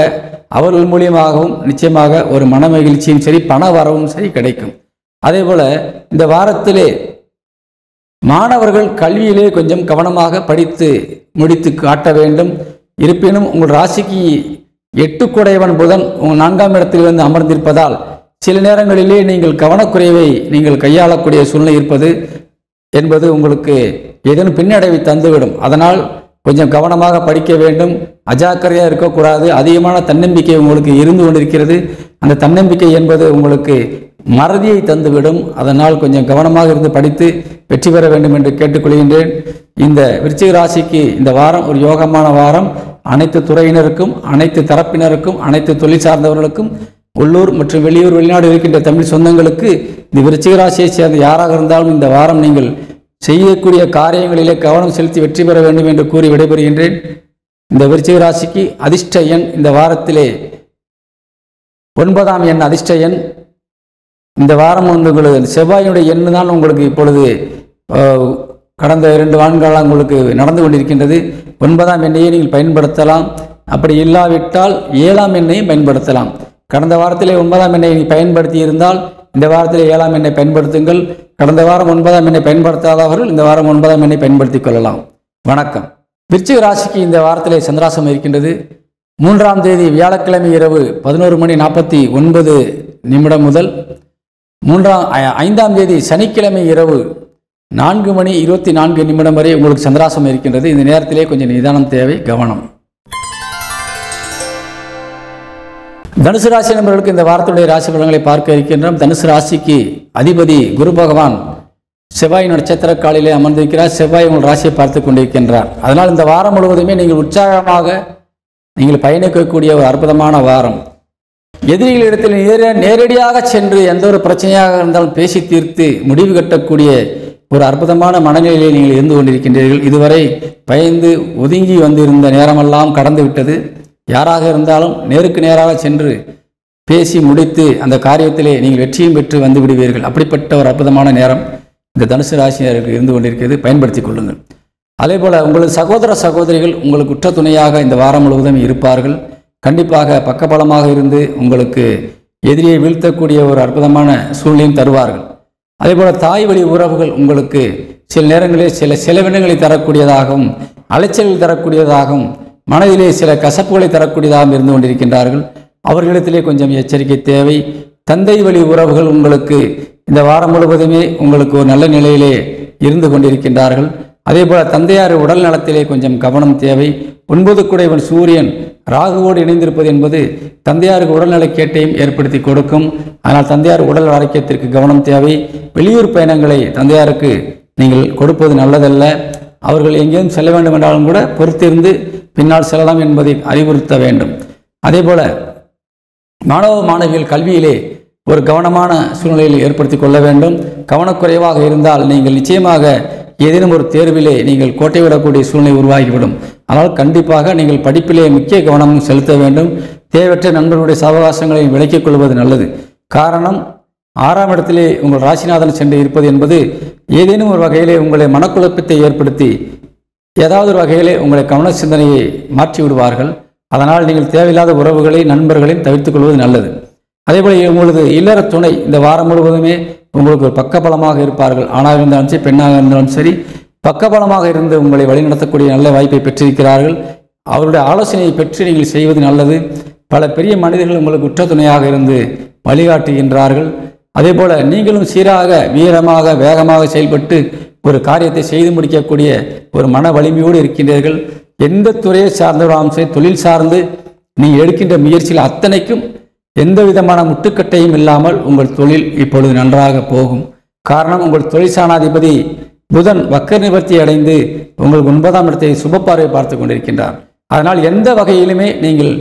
அவர்கள் மூலியமாகவும் நிச்சயமாக ஒரு மன மகிழ்ச்சியும் சரி, பண வரவும் சரி கிடைக்கும். அதே போல இந்த வாரத்திலே மாணவர்கள் கல்வியிலே கொஞ்சம் கவனமாக படித்து முடித்து காட்ட வேண்டும். இருப்பினும் உங்கள் ராசிக்கு 8 புதன் உங்கள் 4ஆம் இடத்தில் வந்து அமர்ந்திருப்பதால் சில நேரங்களிலே நீங்கள் கவனக்குறைவை நீங்கள் கையாளக்கூடிய சூழ்நிலை இருப்பது என்பது உங்களுக்கு ஏதேனும் பின்னடைவை தந்துவிடும். அதனால் கொஞ்சம் கவனமாக படிக்க வேண்டும், அஜாக்கிரதையாக இருக்கக்கூடாது. அதிகமான தன்னம்பிக்கை உங்களுக்கு இருந்து கொண்டிருக்கிறது. அந்த தன்னம்பிக்கை என்பது உங்களுக்கு மறதியை தந்துவிடும். அதனால் கொஞ்சம் கவனமாக இருந்து படித்து வெற்றி பெற வேண்டும் என்று கேட்டுக்கொள்கின்றேன். இந்த விருச்சிக ராசிக்கு இந்த வாரம் ஒரு யோகமான வாரம். அனைத்து துறையினருக்கும், அனைத்து தரப்பினருக்கும், அனைத்து தொழில் சார்ந்தவர்களுக்கும், உள்ளூர் மற்றும் வெளியூர் வெளிநாடு இருக்கின்ற தமிழ் சொந்தங்களுக்கு இந்த விருச்சிக ராசியை சேர்ந்த யாராக இருந்தாலும் இந்த வாரம் நீங்கள் செய்யக்கூடிய காரியங்களிலே கவனம் செலுத்தி வெற்றி பெற வேண்டும் என்று கூறி விடைபெறுகின்றேன். இந்த விருச்சிக ராசிக்கு அதிர்ஷ்ட எண் இந்த வாரத்திலே 9ஆம் எண் அதிர்ஷ்ட எண். இந்த வாரம் உங்களுக்கு செவ்வாயினுடைய எண்ணு தான் உங்களுக்கு இப்பொழுது கடந்த 2 ஆண்டுகளாக உங்களுக்கு நடந்து கொண்டிருக்கின்றது. 9ஆம் எண்ணையை நீங்கள் பயன்படுத்தலாம். அப்படி இல்லாவிட்டால் 7ஆம் எண்ணையும் பயன்படுத்தலாம். கடந்த வாரத்திலே 9ஆம் எண்ணை பயன்படுத்தி இருந்தால் இந்த வாரத்திலே 7ஆம் எண்ணை பயன்படுத்துங்கள். கடந்த வாரம் 9ஆம் எண்ணை பயன்படுத்தாதவர்கள் இந்த வாரம் 9ஆம் எண்ணை பயன்படுத்திக் கொள்ளலாம். வணக்கம். விருச்சிக ராசிக்கு இந்த வாரத்திலே சந்திராசம் இருக்கின்றது. 3ஆம் தேதி வியாழக்கிழமை இரவு 11:49 முதல் 5ஆம் தேதி சனிக்கிழமை இரவு 4:24 வரை உங்களுக்கு சந்திராசம் இருக்கின்றது. இந்த நேரத்திலே கொஞ்சம் நிதானம் தேவை, கவனம். தனுசு ராசி நண்பர்களுக்கு இந்த வாரத்துடைய ராசி பலன்களை பார்க்க இருக்கின்றோம். தனுசு ராசிக்கு அதிபதி குரு பகவான் செவ்வாய் நட்சத்திர காலிலே அமர்ந்திருக்கிறார். செவ்வாய் உங்கள் ராசியை பார்த்து கொண்டிருக்கின்றார். அதனால் இந்த வாரம் முழுவதுமே நீங்கள் உற்சாகமாக நீங்கள் பயணிக்கக்கூடிய ஒரு அற்புதமான வாரம். எதிரிகளிடத்தில் நேரடியாக சென்று எந்த ஒரு பிரச்சனையாக இருந்தாலும் பேசி தீர்த்து முடிவு கட்டக்கூடிய ஒரு அற்புதமான மனநிலையில் நீங்கள் இருந்து கொண்டிருக்கின்றீர்கள். இதுவரை பயந்து ஒதுங்கி வந்திருந்த நேரமெல்லாம் கடந்து விட்டது. யாராக இருந்தாலும் நேருக்கு நேராக சென்று பேசி முடித்து அந்த காரியத்திலே நீங்கள் வெற்றியும் பெற்று வந்து விடுவீர்கள். அப்படிப்பட்ட ஒரு அற்புதமான நேரம் இந்த தனுசு ராசினருக்கு இருந்து கொண்டிருக்கிறது. பயன்படுத்தி கொள்ளுங்கள். அதே போல் உங்களது சகோதர சகோதரிகள் உங்களுக்கு உற்ற துணையாக இந்த வாரம் முழுவதும் இருப்பார்கள். கண்டிப்பாக பக்கபலமாக இருந்து உங்களுக்கு எதிரியை வீழ்த்தக்கூடிய ஒரு அற்புதமான சூழ்நிலையும் தருவார்கள். அதே போல் தாய் வழி உறவுகள் உங்களுக்கு சில நேரங்களில் சில செலவினங்களை தரக்கூடியதாகவும் அலைச்சல்கள் தரக்கூடியதாகவும் மனதிலே சில கசப்புகளை தரக்கூடியதாகவும் இருந்து கொண்டிருக்கின்றார்கள். அவர்களிடத்திலே கொஞ்சம் எச்சரிக்கை தேவை. தந்தை வழி உறவுகள் உங்களுக்கு இந்த வாரம் முழுவதுமே உங்களுக்கு ஒரு நல்ல நிலையிலே இருந்து கொண்டிருக்கின்றார்கள். அதே போல தந்தையார் உடல் நலத்திலே கொஞ்சம் கவனம் தேவை. 9 குடைவன் சூரியன் ராகுவோடு இணைந்திருப்பது என்பது தந்தையாருக்கு உடல்நல கேட்டையும் ஏற்படுத்தி கொடுக்கும். ஆனால் தந்தையார் உடல் ஆரோக்கியத்திற்கு கவனம் தேவை. வெளியூர் பயணங்களை தந்தையாருக்கு நீங்கள் கொடுப்பது நல்லதல்ல. அவர்கள் எங்கேயும் செல்ல வேண்டும் என்றாலும் கூட பொறுத்திருந்து பின்னால் செல்லலாம் என்பதை அறிவுறுத்த வேண்டும். அதே போல மாணவ மாணவிகள் கல்வியிலே ஒரு கவனமான சூழ்நிலையில் ஏற்படுத்தி கொள்ள வேண்டும். கவனக்குறைவாக இருந்தால் நீங்கள் நிச்சயமாக ஏதேனும் ஒரு தேர்விலே நீங்கள் கோட்டை விடக்கூடிய சூழ்நிலை உருவாகிவிடும். ஆனால் கண்டிப்பாக நீங்கள் படிப்பிலே முக்கிய கவனம் செலுத்த வேண்டும். தேவையற்ற நண்பர்களுடைய சவகாசங்களை விலக்கிக் கொள்வது நல்லது. காரணம், 6ஆம் இடத்திலே உங்கள் ராசிநாதன் சென்று இருப்பது என்பது ஏதேனும் ஒரு வகையிலே உங்களை மனக்குழப்பத்தை ஏற்படுத்தி ஏதாவது ஒரு வகையிலே உங்களை கவன சிந்தனையை மாற்றி விடுவார்கள். அதனால் நீங்கள் தேவையில்லாத உறவுகளை நண்பர்களையும் தவிர்த்துக் கொள்வது நல்லது. அதேபோல் உங்களது இல்லற துணை இந்த வாரம் முழுவதுமே உங்களுக்கு ஒரு பக்கபலமாக இருப்பார்கள். ஆணாக இருந்தாலும் சரி, பெண்ணாக இருந்தாலும் சரி, பக்கபலமாக இருந்து உங்களை வழிநடத்தக்கூடிய நல்ல வாய்ப்பை பெற்றிருக்கிறார்கள். அவருடைய ஆலோசனையை பெற்று நீங்கள் செய்வது நல்லது. பல பெரிய மனிதர்கள் உங்களுக்கு உற்ற துணையாக இருந்து வழிகாட்டுகின்றார்கள். அதே போல நீங்களும் சீராக வீரமாக வேகமாக செயல்பட்டு ஒரு காரியத்தை செய்து முடிக்கக்கூடிய ஒரு மன வலிமையோடு இருக்கின்றீர்கள். எந்த துறையை சார்ந்தவராம் சரி, தொழில் சார்ந்து நீங்கள் எடுக்கின்ற முயற்சியில் அத்தனைக்கும் எந்த விதமான முட்டுக்கட்டையும் இல்லாமல் உங்கள் தொழில் இப்பொழுது நன்றாக போகும். காரணம், உங்கள் தொழில் சாணாதிபதி புதன் வக்கர நிவர்த்தி அடைந்து உங்களுக்கு 9ஆம் இடத்தை சுபப்பார்வை பார்த்து கொண்டிருக்கின்றார். அதனால் எந்த வகையிலுமே நீங்கள்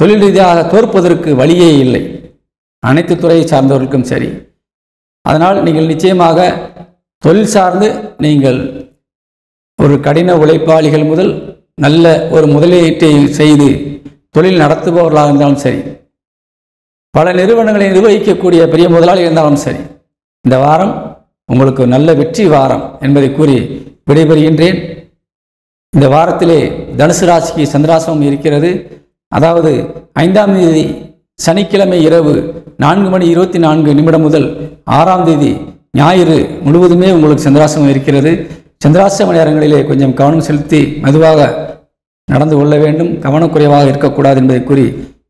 தொழில் ரீதியாக தோற்பதற்கு வழியே இல்லை, அனைத்து துறையை சார்ந்தவர்களுக்கும் சரி. அதனால் நீங்கள் நிச்சயமாக தொழில் சார்ந்து நீங்கள் ஒரு கடின உழைப்பாளிகள் முதல் நல்ல ஒரு முதலீட்டை செய்து தொழில் நடத்துபவர்களாக இருந்தாலும் சரி, பல நிறுவனங்களை நிர்வகிக்கக்கூடிய பெரிய முதலாளி இருந்தாலும் சரி, இந்த வாரம் உங்களுக்கு நல்ல வெற்றி வாரம் என்பதை கூறி விடைபெறுகின்றேன். இந்த வாரத்திலே தனுசு ராசிக்கு சந்திராசிரமம் இருக்கிறது. அதாவது 5ஆம் தேதி சனிக்கிழமை இரவு 4:24 முதல் 6ஆம் தேதி ஞாயிறு முழுவதுமே உங்களுக்கு சந்திராசிரமம் இருக்கிறது. சந்திராசிரம நேரங்களிலே கொஞ்சம் கவனம் செலுத்தி மெதுவாக நடந்து கொள்ள வேண்டும். கவனக்குறைவாக இருக்கக்கூடாது என்பதை கூறி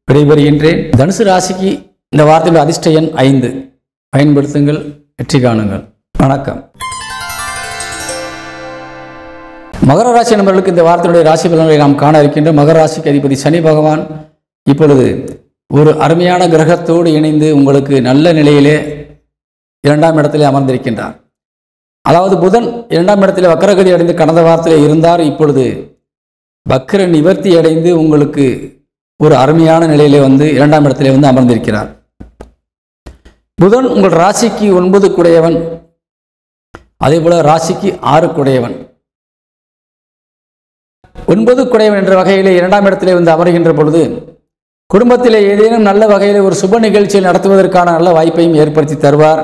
விடைபெறுகின்றேன். தனுசு ராசிக்கு இந்த வாரத்தினுடைய அதிர்ஷ்ட எண் 5. பயன்படுத்துங்கள், வெற்றி காணுங்கள். வணக்கம். மகர ராசி நண்பர்களுக்கு இந்த வாரத்தினுடைய ராசி பலன்களை நாம் காண இருக்கின்றோம். மகர ராசிக்கு அதிபதி சனி பகவான் இப்பொழுது ஒரு அருமையான கிரகத்தோடு இணைந்து உங்களுக்கு நல்ல நிலையிலே 2ஆம் இடத்திலே அமர்ந்திருக்கின்றார். அதாவது புதன் 2ஆம் இடத்திலே வக்கரகதி அடைந்து கடந்த வாரத்திலே இருந்தார். இப்பொழுது வக்கர நிவர்த்தி அடைந்து உங்களுக்கு ஒரு அருமையான நிலையிலே வந்து 2ஆம் இடத்திலே வந்து அமர்ந்திருக்கிறார். புதன் உங்கள் ராசிக்கு 9 குடையவன், அதே போல ராசிக்கு 6 குடையவன். 9 குடையவன் என்ற வகையிலே 2ஆம் இடத்திலே வந்து அமர்கின்ற பொழுது குடும்பத்திலே ஏதேனும் நல்ல வகையில் ஒரு சுப நிகழ்ச்சியை நடத்துவதற்கான நல்ல வாய்ப்பையும் ஏற்படுத்தி தருவார்.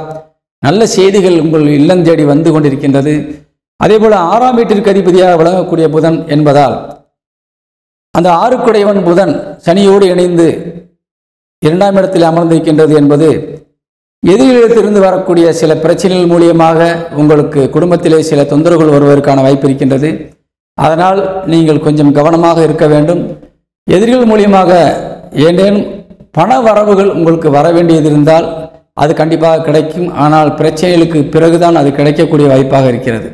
நல்ல செய்திகள் உங்கள் இல்லம் தேடி வந்து கொண்டிருக்கின்றது. அதே போல 6ஆம் வீட்டிற்கு அதிபதியாக விளங்கக்கூடிய புதன் என்பதால் அந்த 6 குடையவன் புதன் சனியோடு இணைந்து இரண்டாம் இடத்தில் அமர்ந்திருக்கின்றது என்பது எதிரிடத்திலிருந்து வரக்கூடிய சில பிரச்சனைகள் மூலியமாக உங்களுக்கு குடும்பத்திலே சில தொந்தரவுகள் வருவதற்கான வாய்ப்பு இருக்கின்றது. அதனால் நீங்கள் கொஞ்சம் கவனமாக இருக்க வேண்டும். எதிரிகள் மூலியமாக ஏதேனும் பண வரவுகள் உங்களுக்கு வர வேண்டியது இருந்தால் அது கண்டிப்பாக கிடைக்கும். ஆனால் பிரச்சனைகளுக்கு பிறகுதான் அது கிடைக்கக்கூடிய வாய்ப்பாக இருக்கிறது.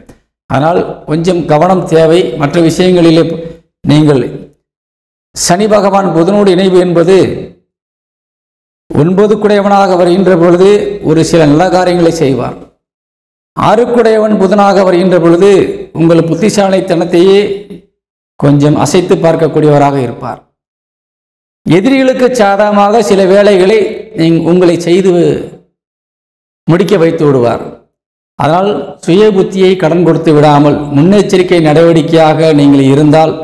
அதனால் கொஞ்சம் கவனம் தேவை. மற்ற விஷயங்களிலே நீங்கள் சனி பகவான் புதனோடு இணைவு என்பது 9 குடையவனாக வருகின்ற பொழுது ஒரு சில நல்ல காரியங்களை செய்வார். 6 குடையவன் புதனாக வருகின்ற பொழுது உங்கள் புத்திசாலித்தனத்தையே கொஞ்சம் அசைத்து பார்க்கக்கூடியவராக இருப்பார். எதிரிகளுக்கு சாதகமாக சில வேலைகளை உங்களை செய்து முடிக்க வைத்து விடுவார். அதனால் சுய புத்தியை கடன் கொடுத்து விடாமல் முன்னெச்சரிக்கை நடவடிக்கையாக நீங்கள் இருந்தால்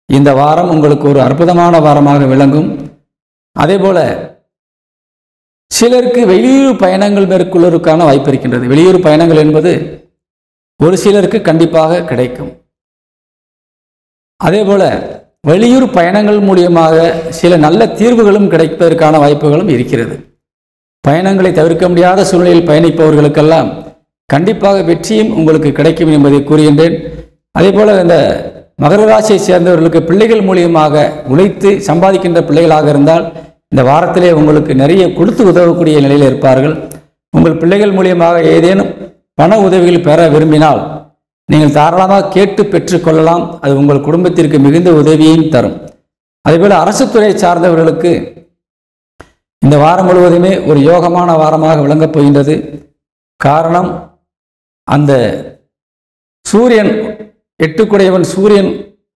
இந்த வாரம் உங்களுக்கு ஒரு அற்புதமான வாரமாக விளங்கும். அதேபோல சிலருக்கு வெளியூர் பயணங்கள் மேற்கொள்வதற்கான வாய்ப்பு இருக்கின்றது. வெளியூர் பயணங்கள் என்பது ஒரு சிலருக்கு கண்டிப்பாக கிடைக்கும். அதேபோல வெளியூர் பயணங்கள் மூலியமாக சில நல்ல தீர்வுகளும் கிடைப்பதற்கான வாய்ப்புகளும் இருக்கிறது. பயணங்களை தவிர்க்க முடியாத சூழ்நிலையில் பயணிப்பவர்களுக்கெல்லாம் கண்டிப்பாக வெற்றியும் உங்களுக்கு கிடைக்கும் என்பதை கூறுகின்றேன். அதேபோல இந்த மகர ராசியை சேர்ந்தவர்களுக்கு பிள்ளைகள் மூலியமாக உழைத்து சம்பாதிக்கின்ற பிள்ளைகளாக இருந்தால் இந்த வாரத்திலே உங்களுக்கு நிறைய கொடுத்து உதவக்கூடிய நிலையில் இருப்பார்கள். உங்கள் பிள்ளைகள் மூலியமாக ஏதேனும் பண உதவிகள் பெற விரும்பினால் நீங்கள் தாராளமாக கேட்டு பெற்றுக்கொள்ளலாம். அது உங்கள் குடும்பத்திற்கு மிகுந்த உதவியையும் தரும். அதேபோல் அரசு துறை சார்ந்தவர்களுக்கு இந்த வாரம் முழுவதுமே ஒரு யோகமான வாரமாக விளங்கப் போகின்றது. காரணம், அந்த சூரியன் 8 குடையவன் சூரியன்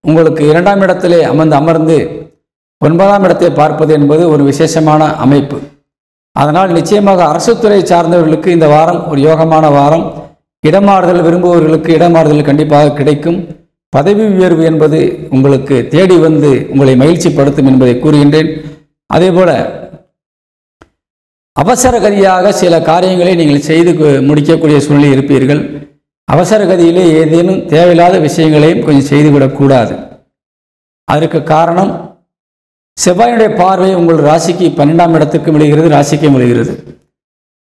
உங்களுக்கு 2ஆம் இடத்திலே அமர்ந்து 9ஆம் இடத்தை பார்ப்பது என்பது ஒரு விசேஷமான அமைப்பு. அதனால் நிச்சயமாக அரசு துறை சார்ந்தவர்களுக்கு இந்த வாரம் ஒரு யோகமான வாரம். இடமாறுதல் விரும்புபவர்களுக்கு இடமாறுதல் கண்டிப்பாக கிடைக்கும். பதவி உயர்வு என்பது உங்களுக்கு தேடி வந்து உங்களை மகிழ்ச்சிப்படுத்தும் என்பதை கூறுகின்றேன். அதேபோல அவசர கதியாக சில காரியங்களை நீங்கள் செய்து முடிக்கக்கூடிய சூழ்நிலை இருப்பீர்கள். அவசர கதியிலே ஏதேனும் தேவையில்லாத விஷயங்களையும் கொஞ்சம் செய்துவிடக்கூடாது. அதற்கு காரணம், செவ்வாயினுடைய பார்வை உங்கள் ராசிக்கு 12ஆம் இடத்துக்கு விழுகிறது, ராசிக்கு விழுகிறது.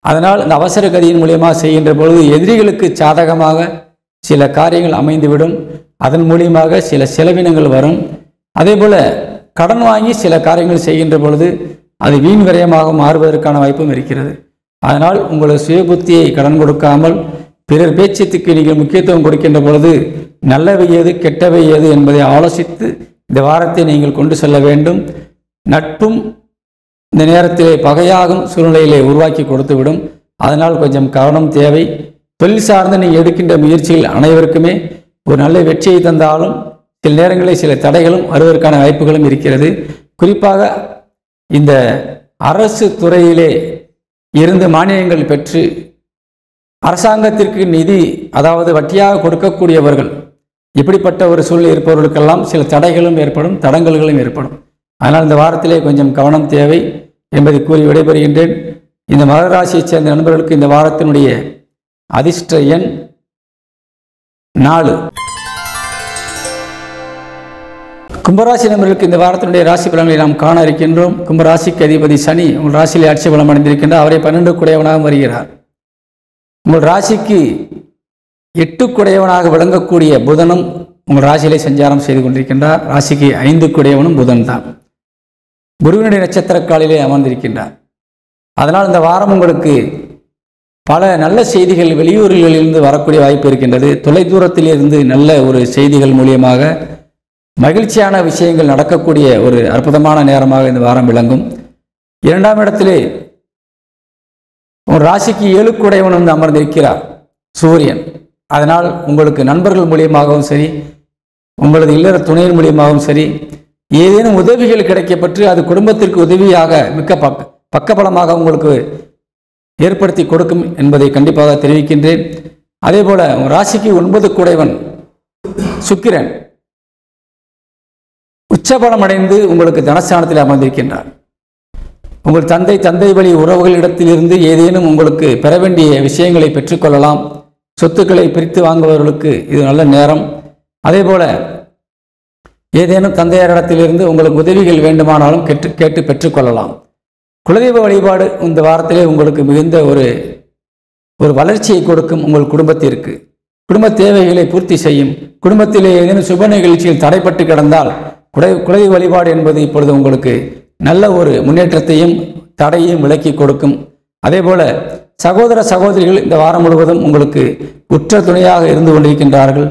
அதனால் இந்த அவசர கதியின் மூலியமாக செய்கின்ற பொழுது எதிரிகளுக்கு சாதகமாக சில காரியங்கள் அமைந்துவிடும். அதன் மூலியமாக சில செலவினங்கள் வரும். அதேபோல கடன் வாங்கி சில காரியங்கள் செய்கின்ற பொழுது அது வீண் விரயமாக மாறுவதற்கான வாய்ப்பும் இருக்கிறது. அதனால் உங்களது சுய புத்தியை கடன் கொடுக்காமல் பிறர் பேச்சத்துக்கு நீங்கள் முக்கியத்துவம் கொடுக்கின்ற பொழுது நல்லவை ஏது கெட்டவை ஏது என்பதை ஆலோசித்து இந்த வாரத்தை நீங்கள் கொண்டு செல்ல வேண்டும். நட்பும் இந்த நேரத்திலே பகையாகும் சூழ்நிலையிலே உருவாக்கி கொடுத்துவிடும். அதனால் கொஞ்சம் கவனம் தேவை. தொழில் சார்ந்து நீங்கள் எடுக்கின்ற முயற்சிகள் அனைவருக்குமே ஒரு நல்ல வெற்றியை தந்தாலும் சில நேரங்களில் சில தடைகளும் வருவதற்கான வாய்ப்புகளும் இருக்கிறது. குறிப்பாக இந்த அரசு துறையிலே இருந்து மானியங்கள் பெற்று அரசாங்கத்திற்கு நிதி, அதாவது வட்டியாக கொடுக்கக்கூடியவர்கள், இப்படிப்பட்ட ஒரு சூழ்நிலை இருப்பவர்களுக்கெல்லாம் சில தடைகளும் ஏற்படும், தடங்கல்களும் ஏற்படும். அதனால் இந்த வாரத்திலே கொஞ்சம் கவனம் தேவை என்பதை கூறி விடைபெறுகின்றேன். இந்த மகர ராசியைச் சேர்ந்த நண்பர்களுக்கு இந்த வாரத்தினுடைய அதிர்ஷ்ட எண் 4. கும்பராசி நண்பர்களுக்கு இந்த வாரத்தினுடைய ராசி பலன்களை நாம் காண இருக்கின்றோம். கும்பராசிக்கு அதிபதி சனி உங்கள் ராசியிலே ஆட்சி பலம் அடைந்திருக்கின்றார். அவரை 12 குடையவனாக வருகிறார். உங்கள் ராசிக்கு 8 குடையவனாக விளங்கக்கூடிய புதனும் உங்கள் ராசியிலே சஞ்சாரம் செய்து கொண்டிருக்கின்றார். ராசிக்கு 5 குடையவனும் புதன் தான். குருவினுடைய நட்சத்திர காலிலே அமர்ந்திருக்கின்றார். அதனால் இந்த வாரம் உங்களுக்கு பல நல்ல செய்திகள் வெளியூர்களிலிருந்து வரக்கூடிய வாய்ப்பு இருக்கின்றது. தொலைதூரத்திலிருந்து நல்ல ஒரு செய்திகள் மூலியமாக மகிழ்ச்சியான விஷயங்கள் நடக்கக்கூடிய ஒரு அற்புதமான நேரமாக இந்த வாரம் விளங்கும். 2ஆம் இடத்திலே ஒரு ராசிக்கு 7 குடையவன் வந்து அமர்ந்திருக்கிறார் சூரியன். அதனால் உங்களுக்கு நண்பர்கள் மூலியமாகவும் சரி, உங்களது இல்லற துணையின் மூலியமாகவும் சரி, ஏதேனும் உதவிகள் கிடைக்கப்பட்டு அது குடும்பத்திற்கு உதவியாக மிக்க பக்கபலமாக உங்களுக்கு ஏற்படுத்தி கொடுக்கும் என்பதை கண்டிப்பாக தெரிவிக்கின்றேன். அதே போல ராசிக்கு 9 குடையவன் சுக்கிரன் உச்சபலம் அடைந்து உங்களுக்கு தனஸ்தானத்தில் அமர்ந்திருக்கின்றார். உங்கள் தந்தை வழி உறவுகளிடத்திலிருந்து ஏதேனும் உங்களுக்கு பெற வேண்டிய விஷயங்களை பெற்றுக்கொள்ளலாம். சொத்துக்களை பிரித்து வாங்குபவர்களுக்கு இது நல்ல நேரம். அதே போல ஏதேனும் தந்தையாரிடத்திலிருந்து உங்களுக்கு உதவிகள் வேண்டுமானாலும் கேட்டு பெற்றுக்கொள்ளலாம். குலதெய்வ வழிபாடு இந்த வாரத்திலே உங்களுக்கு மிகுந்த ஒரு வளர்ச்சியை கொடுக்கும். உங்கள் குடும்பத்திற்கு குடும்ப தேவைகளை பூர்த்தி செய்யும். குடும்பத்திலே ஏதேனும் சுப நிகழ்ச்சியில் தடைப்பட்டு கிடந்தால் குலதெய்வ வழிபாடு என்பது இப்பொழுது உங்களுக்கு நல்ல ஒரு முன்னேற்றத்தையும் தடையையும் விலக்கி கொடுக்கும். அதேபோல சகோதர சகோதரிகள் இந்த வாரம் முழுவதும் உங்களுக்கு உற்ற துணையாக இருந்து கொண்டிருக்கின்றார்கள்.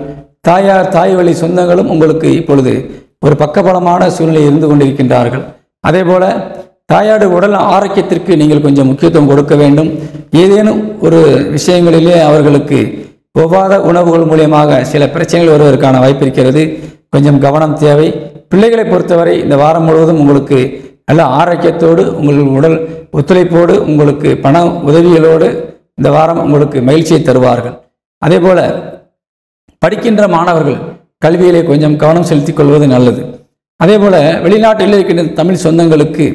தாயார் தாய் வழி சொந்தங்களும் உங்களுக்கு இப்பொழுது ஒரு பக்கபலமான சூழ்நிலை இருந்து கொண்டிருக்கின்றார்கள். அதேபோல தாயாடு உடல் ஆரோக்கியத்திற்கு நீங்கள் கொஞ்சம் முக்கியத்துவம் கொடுக்க வேண்டும். ஏதேனும் ஒரு விஷயங்களிலே அவர்களுக்கு ஒவ்வாத உணவுகள் மூலியமாக சில பிரச்சனைகள் வருவதற்கான வாய்ப்பு இருக்கிறது. கொஞ்சம் கவனம் தேவை. பிள்ளைகளை பொறுத்தவரை இந்த வாரம் முழுவதும் உங்களுக்கு நல்ல ஆரோக்கியத்தோடு உங்கள் உடல் ஒத்துழைப்போடு உங்களுக்கு பண உதவிகளோடு இந்த வாரம் உங்களுக்கு மகிழ்ச்சியை தருவார்கள். அதேபோல படிக்கின்ற மாணவர்கள் கல்வியிலே கொஞ்சம் கவனம் செலுத்திக் கொள்வது நல்லது. அதேபோல வெளிநாட்டில் இருக்கின்ற தமிழ் சொந்தங்களுக்கு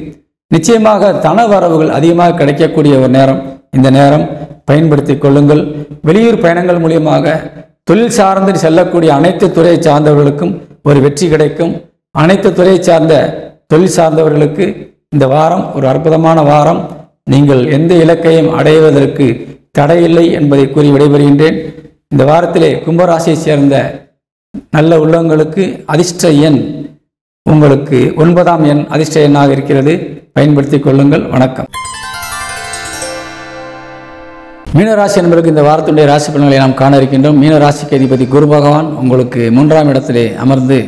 நிச்சயமாக தன வரவுகள் அதிகமாக கிடைக்கக்கூடிய ஒரு நேரம். இந்த நேரம் பயன்படுத்தி கொள்ளுங்கள். வெளியூர் பயணங்கள் மூலியமாக தொழில் சார்ந்து செல்லக்கூடிய அனைத்து துறையை சார்ந்தவர்களுக்கும் ஒரு வெற்றி கிடைக்கும். அனைத்து துறையை சார்ந்த தொழில் சார்ந்தவர்களுக்கு இந்த வாரம் ஒரு அற்புதமான வாரம். நீங்கள் எந்த இலக்கையும் அடைவதற்கு தடையில்லை என்பதை கூறி விடைபெறுகின்றேன். இந்த வாரத்திலே கும்பராசியை சேர்ந்த நல்ல உள்ளங்களுக்கு அதிர்ஷ்ட எண் உங்களுக்கு 9ஆம் எண் அதிர்ஷ்ட எண்ணாக இருக்கிறது. பயன்படுத்திக் கொள்ளுங்கள். வணக்கம். மீனராசி என்பதற்கு இந்த வாரத்துடைய ராசி பலன்களை நாம் காண இருக்கின்றோம். மீனராசிக்கு அதிபதி குரு பகவான் உங்களுக்கு 3ஆம் இடத்திலே அமர்ந்து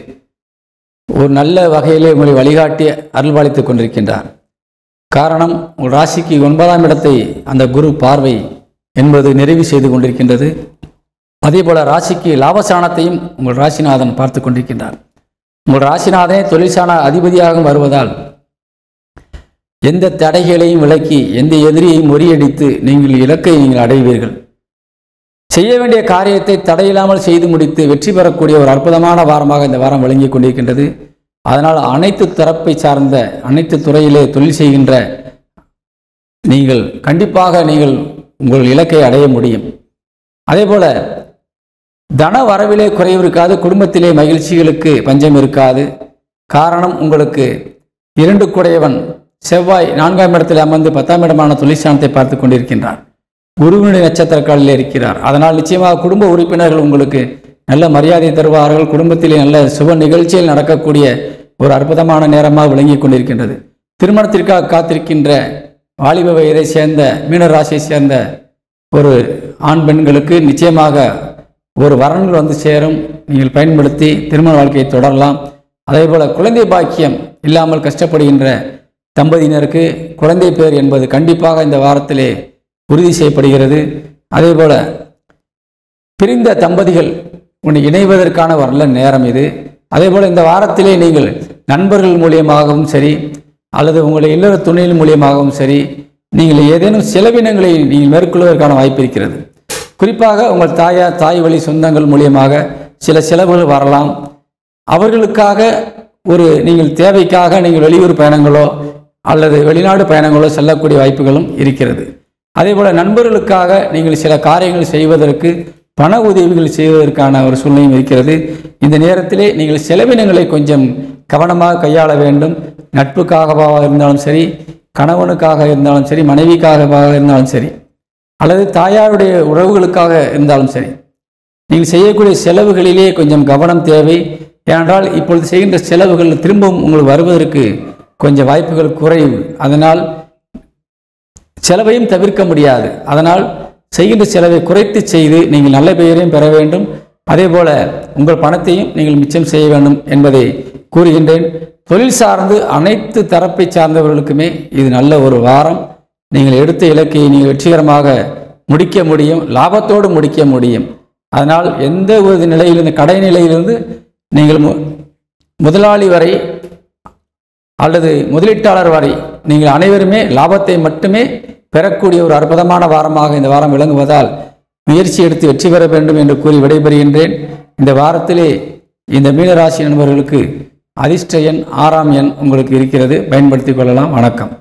ஒரு நல்ல வகையிலே உங்களை வழிகாட்டி அருள்பாலித்துக் கொண்டிருக்கின்றார். காரணம், உங்கள் ராசிக்கு 9ஆம் இடத்தை அந்த குரு பார்வை என்பது நிறைவு செய்து கொண்டிருக்கின்றது. அதே போல ராசிக்கு லாபஸ்தானத்தையும் உங்கள் ராசிநாதன் பார்த்து கொண்டிருக்கின்றார். உங்கள் ராசிநாதனே தொழில்சான அதிபதியாகவும் வருவதால் எந்த தடைகளையும் விலக்கி எந்த எதிரியையும் முறியடித்து நீங்கள் இலக்கை நீங்கள் அடைவீர்கள். செய்ய வேண்டிய காரியத்தை தடையில்லாமல் செய்து முடித்து வெற்றி பெறக்கூடிய ஒரு அற்புதமான வாரமாக இந்த வாரம் விளங்கி கொண்டிருக்கின்றது. அதனால் அனைத்து தரப்பை சார்ந்த அனைத்து துறையிலே தொழில் செய்கின்ற நீங்கள் கண்டிப்பாக நீங்கள் உங்கள் இலக்கை அடைய முடியும். அதேபோல தன வரவிலே குறைவு இருக்காது. குடும்பத்திலே மகிழ்ச்சிகளுக்கு பஞ்சம் இருக்காது. காரணம், உங்களுக்கு 2 குடையவன் செவ்வாய் 4ஆம் இடத்தில் அமர்ந்து 10ஆம் இடமான தொழிற்சானத்தை பார்த்து கொண்டிருக்கின்றார். குருவினுடைய நட்சத்திர காலில் இருக்கிறார். அதனால் நிச்சயமாக குடும்ப உறுப்பினர்கள் உங்களுக்கு நல்ல மரியாதை தருவார்கள். குடும்பத்திலே நல்ல சுப நிகழ்ச்சியில் நடக்கக்கூடிய ஒரு அற்புதமான நேரமாக விளங்கி கொண்டிருக்கின்றது. திருமணத்திற்காக காத்திருக்கின்ற வாலிப வயதை சேர்ந்த மீனராசியை சேர்ந்த ஒரு ஆண் பெண்களுக்கு நிச்சயமாக ஒரு வரன்கள் வந்து சேரும். நீங்கள் பயன்படுத்தி திருமண வாழ்க்கையை தொடரலாம். அதேபோல் குழந்தை பாக்கியம் இல்லாமல் கஷ்டப்படுகின்ற தம்பதியினருக்கு குழந்தை பேர் என்பது கண்டிப்பாக இந்த வாரத்திலே உறுதி செய்யப்படுகிறது. அதேபோல பிரிந்த தம்பதிகள் இணைவதற்கான ஒரு நல்ல நேரம் இது. அதேபோல் இந்த வாரத்திலே நீங்கள் நண்பர்கள் மூலியமாகவும் சரி அல்லது உங்களுடைய இல்லற துணையின் மூலியமாகவும் சரி நீங்கள் ஏதேனும் செலவினங்களை நீங்கள் மேற்கொள்வதற்கான வாய்ப்பு இருக்கிறது. குறிப்பாக உங்கள் தாய் வழி சொந்தங்கள் மூலியமாக சில செலவுகள் வரலாம். அவர்களுக்காக நீங்கள் தேவைக்காக நீங்கள் வெளியூர் பயணங்களோ அல்லது வெளிநாடு பயணங்களோ செல்லக்கூடிய வாய்ப்புகளும் இருக்கிறது. அதேபோல் நண்பர்களுக்காக நீங்கள் சில காரியங்கள் செய்வதற்கு பண உதவிகள் செய்வதற்கான ஒரு சூழ்நிலையும் இருக்கிறது. இந்த நேரத்திலே நீங்கள் செலவினங்களை கொஞ்சம் கவனமாக கையாள வேண்டும். நட்புக்காக இருந்தாலும் சரி, கணவனுக்காக இருந்தாலும் சரி, மனைவிக்காக இருந்தாலும் சரி, அல்லது தாயாருடைய உறவுகளுக்காக இருந்தாலும் சரி, நீங்கள் செய்யக்கூடிய செலவுகளிலே கொஞ்சம் கவனம் தேவை. ஏனென்றால் இப்பொழுது செய்கின்ற செலவுகள் திரும்பவும் உங்களுக்கு வருவதற்கு கொஞ்சம் வாய்ப்புகள் குறைவு. அதனால் செலவையும் தவிர்க்க முடியாது. அதனால் செய்கின்ற செலவை குறைத்து செய்து நீங்கள் நல்ல பெயரையும் பெற வேண்டும். அதே போல உங்கள் பணத்தையும் நீங்கள் மிச்சம் செய்ய வேண்டும் என்பதை கூறுகின்றேன். தொழில் சார்ந்து அனைத்து தரப்பை சார்ந்தவர்களுக்குமே இது நல்ல ஒரு வாரம். நீங்கள் எடுத்த இலக்கை நீங்கள் வெற்றிகரமாக முடிக்க முடியும், லாபத்தோடு முடிக்க முடியும். அதனால் எந்த ஒரு நிலையிலிருந்து கடை நிலையிலிருந்து நீங்கள் முதலாளி வரை அல்லது முதலீட்டாளர் வரை நீங்கள் அனைவருமே லாபத்தை மட்டுமே பெறக்கூடிய ஒரு அற்புதமான வாரமாக இந்த வாரம் விளங்குவதால் முயற்சி எடுத்து வெற்றி பெற வேண்டும் என்று கூறி விடைபெறுகின்றேன். இந்த வாரத்திலே இந்த மீனராசி நண்பர்களுக்கு அதிர்ஷ்ட எண் 6ஆம் எண் உங்களுக்கு இருக்கிறது. பயன்படுத்திக் கொள்ளலாம். வணக்கம்.